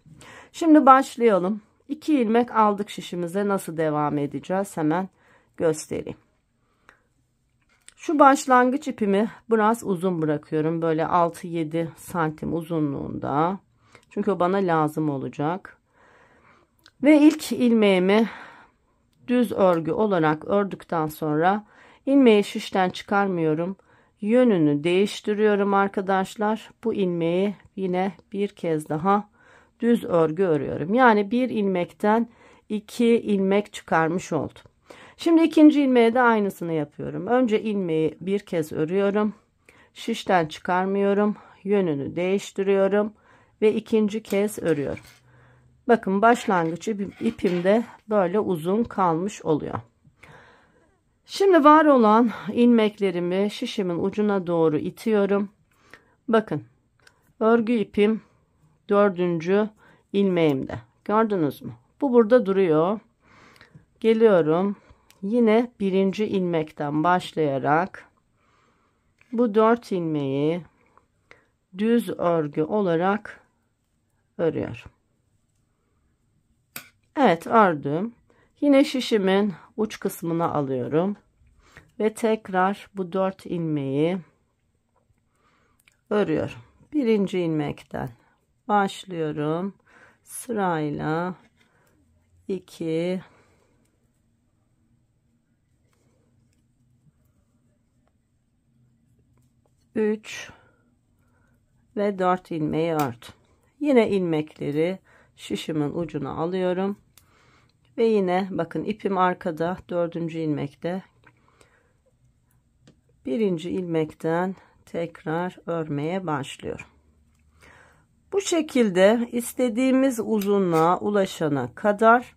Şimdi başlayalım. 2 ilmek aldık şişimize, nasıl devam edeceğiz hemen göstereyim. Şu başlangıç ipimi biraz uzun bırakıyorum. Böyle 6-7 santim uzunluğunda. Çünkü o bana lazım olacak. Ve ilk ilmeğimi düz örgü olarak ördükten sonra ilmeği şişten çıkarmıyorum. Yönünü değiştiriyorum arkadaşlar. Bu ilmeği yine bir kez daha düz örgü örüyorum. Yani bir ilmekten 2 ilmek çıkarmış oldum. Şimdi ikinci ilmeğe de aynısını yapıyorum. Önce ilmeği bir kez örüyorum. Şişten çıkarmıyorum. Yönünü değiştiriyorum ve ikinci kez örüyorum. Bakın başlangıç ipim de böyle uzun kalmış oluyor. Şimdi var olan ilmeklerimi şişimin ucuna doğru itiyorum. Bakın örgü ipim 4. ilmeğimde. Gördünüz mü? Bu burada duruyor. Geliyorum. Yine 1. ilmekten başlayarak bu 4 ilmeği düz örgü olarak örüyorum. Evet, ördüm. Yine şişimin uç kısmına alıyorum ve tekrar bu 4 ilmeği örüyorum. 1. ilmekten başlıyorum. Sırayla 2 3 ve 4 ilmeği ördüm. Yine ilmekleri şişimin ucuna alıyorum ve yine bakın ipim arkada 4. ilmekte. 1. ilmekten tekrar örmeye başlıyorum. Bu şekilde istediğimiz uzunluğa ulaşana kadar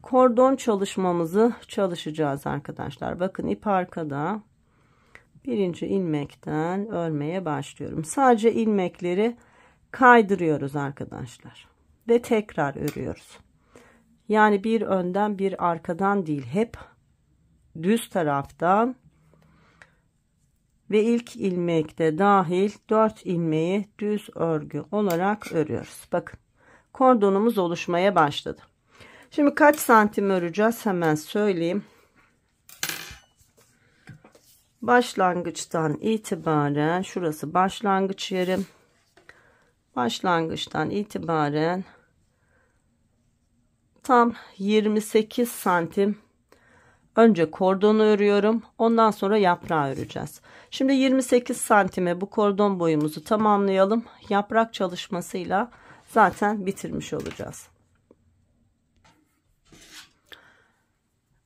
kordon çalışmamızı çalışacağız arkadaşlar. Bakın ip arkada. 1. ilmekten örmeye başlıyorum. Sadece ilmekleri kaydırıyoruz arkadaşlar ve tekrar örüyoruz. Yani bir önden bir arkadan değil, hep düz taraftan ve ilk ilmekte dahil 4 ilmeği düz örgü olarak örüyoruz. Bakın kordonumuz oluşmaya başladı. Şimdi kaç santim öreceğiz hemen söyleyeyim. Başlangıçtan itibaren şurası başlangıç yerim. Başlangıçtan itibaren tam 28 santim önce kordonu örüyorum. Ondan sonra yaprağı öreceğiz. Şimdi 28 santime bu kordon boyumuzu tamamlayalım. Yaprak çalışmasıyla zaten bitirmiş olacağız.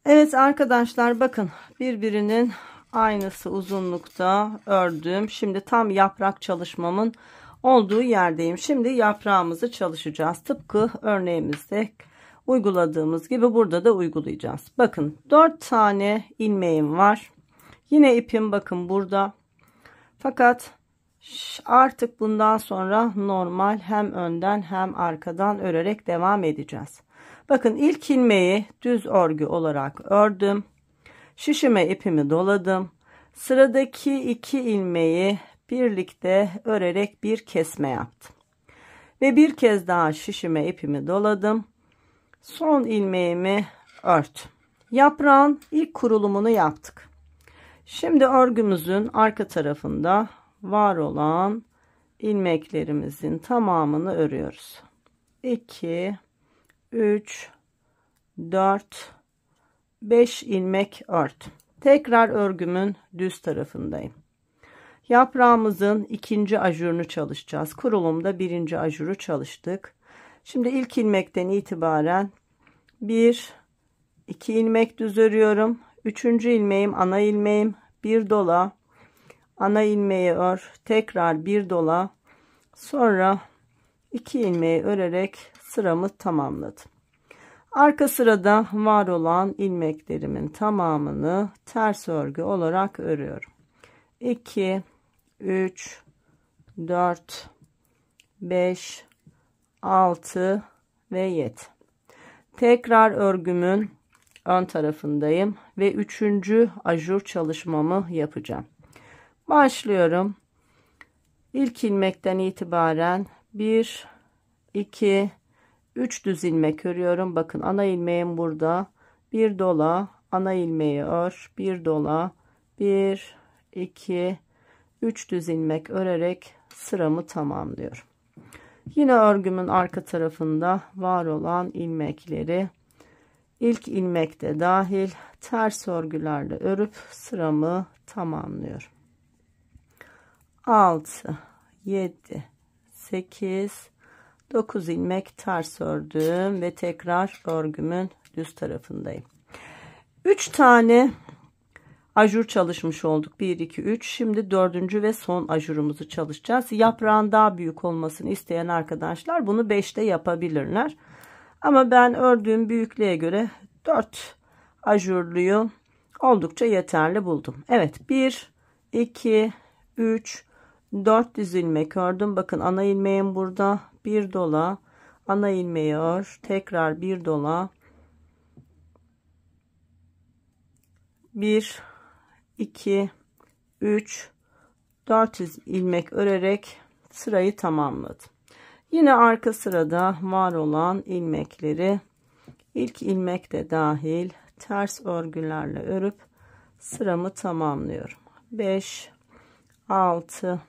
Evet arkadaşlar, bakın birbirinin aynısı uzunlukta ördüm. Şimdi tam yaprak çalışmamın olduğu yerdeyim. Şimdi yaprağımızı çalışacağız. Tıpkı örneğimizde uyguladığımız gibi burada da uygulayacağız. Bakın 4 tane ilmeğim var. Yine ipim bakın burada. Fakat artık bundan sonra normal hem önden hem arkadan örerek devam edeceğiz. Bakın ilk ilmeği düz örgü olarak ördüm. Şişime ipimi doladım. Sıradaki 2 ilmeği birlikte örerek bir kesme yaptım. Ve bir kez daha şişime ipimi doladım. Son ilmeğimi örttüm. Yaprağın ilk kurulumunu yaptık. Şimdi örgümüzün arka tarafında var olan ilmeklerimizin tamamını örüyoruz. 2 3 4 5 ilmek ördüm. Tekrar örgümün düz tarafındayım. Yaprağımızın 2. ajurunu çalışacağız. Kurulumda 1. ajuru çalıştık. Şimdi ilk ilmekten itibaren 1 2 ilmek düz örüyorum. 3. ilmeğim ana ilmeğim, bir dola, ana ilmeği ör, tekrar bir dola, sonra 2 ilmeği örerek sıramı tamamladım. Arka sırada var olan ilmeklerimin tamamını ters örgü olarak örüyorum. 2 3 4 5 6 ve 7. Tekrar örgümün ön tarafındayım ve 3. ajur çalışmamı yapacağım. Başlıyorum. İlk ilmekten itibaren 1, 2, 3 düz ilmek örüyorum. Bakın ana ilmeğim burada. Bir dola, ana ilmeği ör, bir dola, 1, 2, 3 düz ilmek örerek sıramı tamamlıyorum. Yine örgümün arka tarafında var olan ilmekleri ilk ilmekte dahil ters örgülerle örüp sıramı tamamlıyorum. 6, 7, 8, 9 ilmek ters ördüm ve tekrar örgümün düz tarafındayım. 3 tane ajur çalışmış olduk. 1, 2, 3. Şimdi 4. ve son ajurumuzu çalışacağız. Yaprağın daha büyük olmasını isteyen arkadaşlar bunu 5'te yapabilirler. Ama ben ördüğüm büyüklüğe göre 4 ajurluyu oldukça yeterli buldum. Evet, 1, 2, 3, 4 düz ilmek ördüm. Bakın ana ilmeğim burada. Bir dola, ana ilmeği ör, tekrar bir dola, 1, 2, 3, 4 ilmek örerek sırayı tamamladım. Yine arka sırada var olan ilmekleri ilk ilmek de dahil ters örgülerle örüp sıramı tamamlıyorum. 5, 6,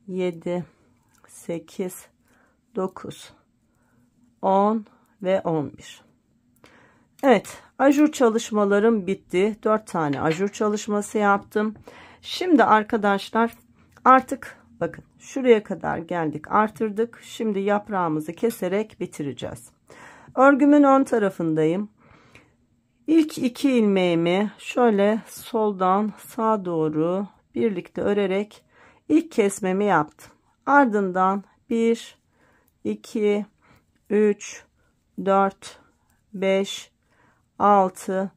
7, 8, 9, 10 ve 11. Evet, ajur çalışmalarım bitti. 4 tane ajur çalışması yaptım. Şimdi arkadaşlar artık bakın şuraya kadar geldik, artırdık. Şimdi yaprağımızı keserek bitireceğiz. Örgümün ön tarafındayım. İlk 2 ilmeğimi şöyle soldan sağa doğru birlikte örerek ilk kesmemi yaptım. Ardından 1, 2, 3, 4, 5, 6,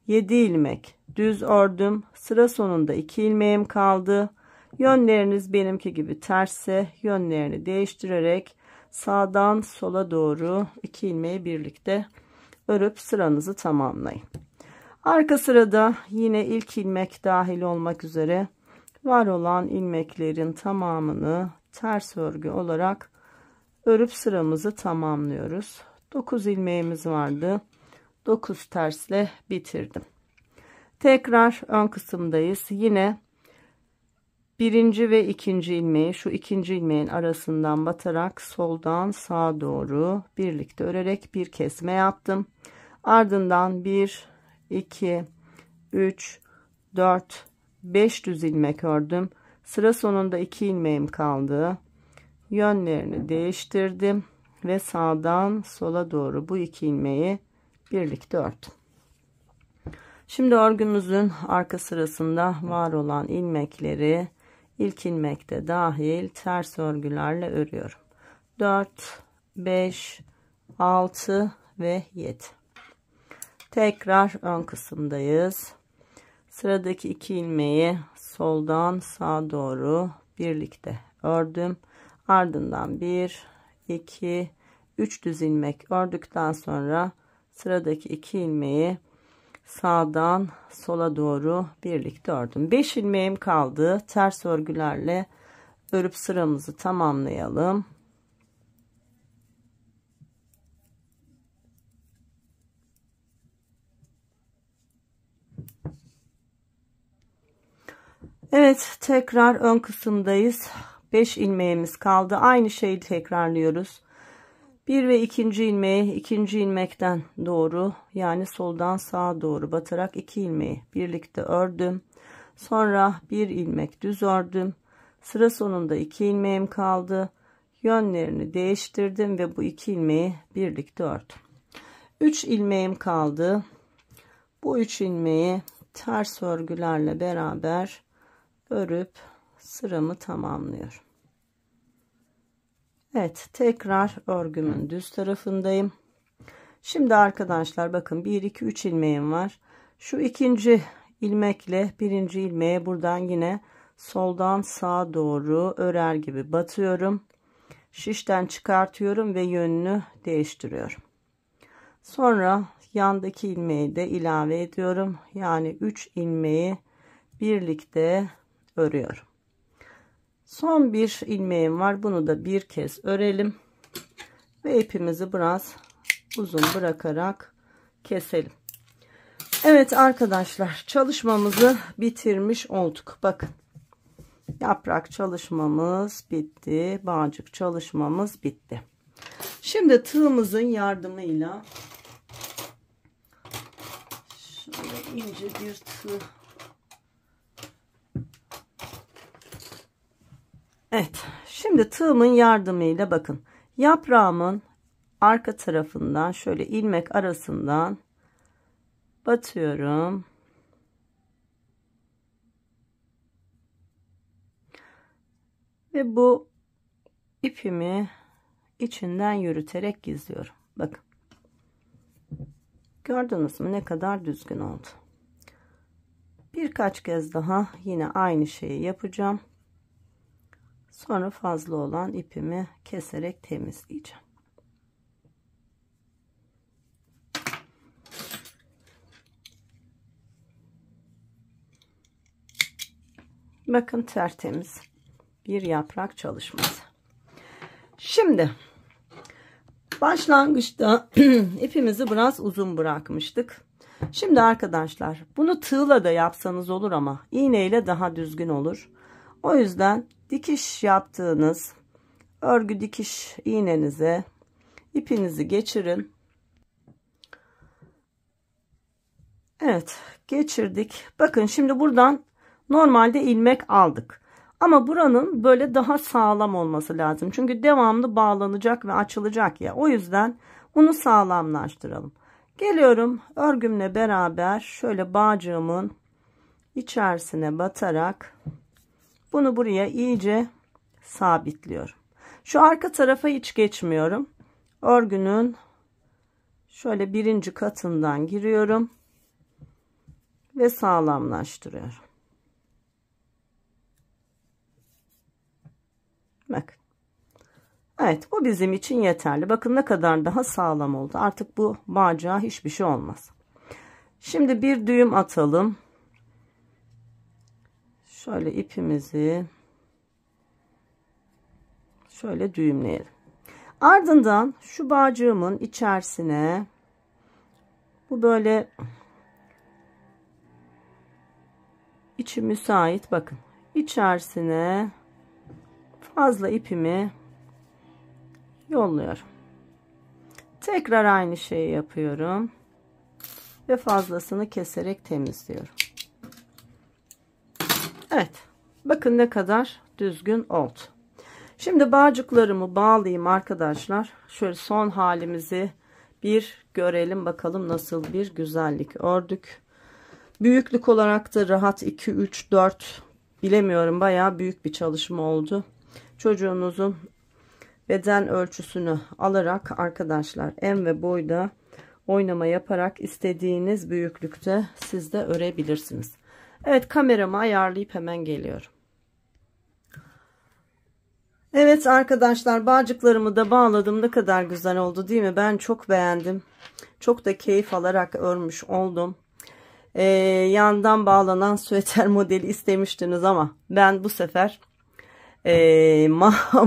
7 ilmek düz ördüm. Sıra sonunda 2 ilmeğim kaldı. Yönleriniz benimki gibi tersse yönlerini değiştirerek sağdan sola doğru 2 ilmeği birlikte örüp sıranızı tamamlayın. Arka sırada yine ilk ilmek dahil olmak üzere var olan ilmeklerin tamamını ters örgü olarak örüp sıramızı tamamlıyoruz. 9 ilmeğimiz vardı. 9 tersle bitirdim. Tekrar ön kısımdayız. Yine birinci ve ikinci ilmeği şu ikinci ilmeğin arasından batarak soldan sağa doğru birlikte örerek bir kesme yaptım. Ardından 1, 2, 3, 4, 5 düz ilmek ördüm. Sıra sonunda 2 ilmeğim kaldı. Yönlerini değiştirdim ve sağdan sola doğru bu 2 ilmeği birlikte ördüm. Şimdi örgümüzün arka sırasında var olan ilmekleri ilk ilmekte dahil ters örgülerle örüyorum. 4, 5, 6 ve 7. Tekrar ön kısımdayız. Sıradaki 2 ilmeği soldan sağa doğru birlikte ördüm. Ardından 1, 2, 3 düz ilmek ördükten sonra sıradaki 2 ilmeği sağdan sola doğru birlikte ördüm. 5 ilmeğim kaldı. Ters örgülerle örüp sıramızı tamamlayalım. Evet, tekrar ön kısımdayız. 5 ilmeğimiz kaldı. Aynı şeyi tekrarlıyoruz. 1 ve ikinci ilmeği ikinci ilmekten doğru, yani soldan sağa doğru batarak 2 ilmeği birlikte ördüm. Sonra 1 ilmek düz ördüm. Sıra sonunda 2 ilmeğim kaldı. Yönlerini değiştirdim ve bu 2 ilmeği birlikte ördüm. 3 ilmeğim kaldı. Bu 3 ilmeği ters örgülerle beraber örüp sıramı tamamlıyorum. Evet, tekrar örgümün düz tarafındayım. Şimdi arkadaşlar bakın 1, 2, 3 ilmeğim var. Şu ikinci ilmekle birinci ilmeğe buradan yine soldan sağa doğru örer gibi batıyorum. şişten çıkartıyorum ve yönünü değiştiriyorum. Sonra yandaki ilmeği de ilave ediyorum. Yani 3 ilmeği birlikte örüyorum. Son bir ilmeğim var. Bunu da bir kez örelim ve ipimizi biraz uzun bırakarak keselim. Evet arkadaşlar, çalışmamızı bitirmiş olduk. Bakın, yaprak çalışmamız bitti. Bağcık çalışmamız bitti. Şimdi tığımızın yardımıyla şöyle ince bir tığ. Evet, şimdi tığımın yardımıyla bakın, yaprağımın arka tarafından şöyle ilmek arasından batıyorum. Ve bu ipimi içinden yürüterek gizliyorum. Bakın. Gördünüz mü ne kadar düzgün oldu. Birkaç kez daha yine aynı şeyi yapacağım. Sonra fazla olan ipimi keserek temizleyeceğim. Bakın, tertemiz bir yaprak çalışması. Şimdi başlangıçta ipimizi biraz uzun bırakmıştık. Şimdi arkadaşlar, bunu tığla da yapsanız olur ama iğneyle daha düzgün olur. O yüzden dikiş yaptığınız örgü dikiş iğnenize ipinizi geçirin. Evet, geçirdik. Bakın, şimdi buradan normalde ilmek aldık. Ama buranın böyle daha sağlam olması lazım. Çünkü devamlı bağlanacak ve açılacak ya. O yüzden bunu sağlamlaştıralım. Geliyorum, örgümle beraber şöyle bağcığımın içerisine batarak bunu buraya iyice sabitliyorum. Şu arka tarafa hiç geçmiyorum. Örgünün şöyle birinci katından giriyorum ve sağlamlaştırıyorum. Bakın. Evet, bu bizim için yeterli. Bakın ne kadar daha sağlam oldu. Artık bu bağcığa hiçbir şey olmaz. Şimdi bir düğüm atalım. Şöyle ipimizi şöyle düğümleyelim. Ardından şu bağcığımın içerisine bu böyle içi müsait, bakın, içerisine fazla ipimi yolluyorum. Tekrar aynı şeyi yapıyorum ve fazlasını keserek temizliyorum. Evet, bakın ne kadar düzgün oldu. Şimdi bağcıklarımı bağlayayım arkadaşlar. Şöyle son halimizi bir görelim bakalım, nasıl bir güzellik ördük. Büyüklük olarak da rahat 2 3 4 bilemiyorum, bayağı büyük bir çalışma oldu. Çocuğunuzun beden ölçüsünü alarak arkadaşlar, en ve boyda oynama yaparak istediğiniz büyüklükte siz de örebilirsiniz. Evet, kameramı ayarlayıp hemen geliyorum. Evet arkadaşlar, bağcıklarımı da bağladım. Ne kadar güzel oldu değil mi? Ben çok beğendim. Çok da keyif alarak örmüş oldum. Yandan bağlanan süeter modeli istemiştiniz ama ben bu sefer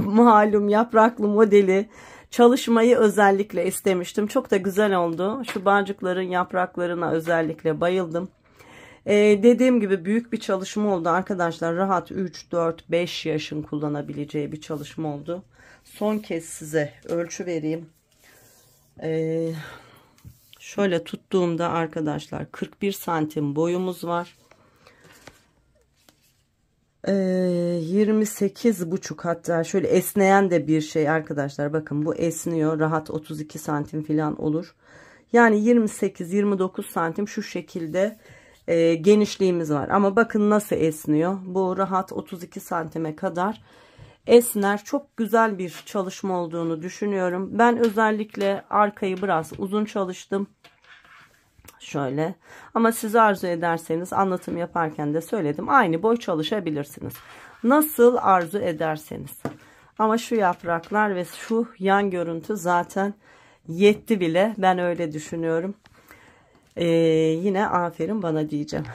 malum yapraklı modeli çalışmayı özellikle istemiştim. Çok da güzel oldu. Şu bağcıkların yapraklarına özellikle bayıldım. Dediğim gibi büyük bir çalışma oldu arkadaşlar. Rahat 3, 4, 5 yaşın kullanabileceği bir çalışma oldu. Son kez size ölçü vereyim. Şöyle tuttuğumda arkadaşlar 41 santim boyumuz var. 28,5, hatta şöyle esneyen de bir şey arkadaşlar. Bakın, bu esniyor. Rahat 32 santim falan olur. Yani 28-29 santim şu şekilde genişliğimiz var. Ama bakın nasıl esniyor. Bu rahat 32 santime kadar esner. Çok güzel bir çalışma olduğunu düşünüyorum. Ben özellikle arkayı biraz uzun çalıştım. Şöyle, ama siz arzu ederseniz anlatım yaparken de söyledim, aynı boy çalışabilirsiniz. Nasıl arzu ederseniz. Ama şu yapraklar ve şu yan görüntü zaten yetti bile. Ben öyle düşünüyorum. Yine aferin bana diyeceğim.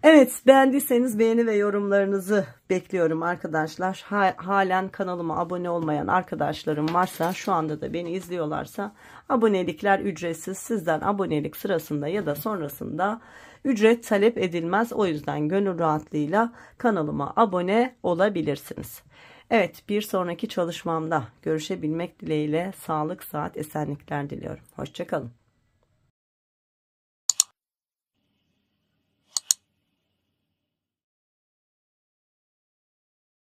Evet, beğendiyseniz beğeni ve yorumlarınızı bekliyorum arkadaşlar. Halen kanalıma abone olmayan arkadaşlarım varsa, şu anda da beni izliyorlarsa, abonelikler ücretsiz. Sizden abonelik sırasında ya da sonrasında ücret talep edilmez. O yüzden gönül rahatlığıyla kanalıma abone olabilirsiniz. Evet, bir sonraki çalışmamda görüşebilmek dileğiyle sağlık, sıhhat, esenlikler diliyorum. Hoşça kalın.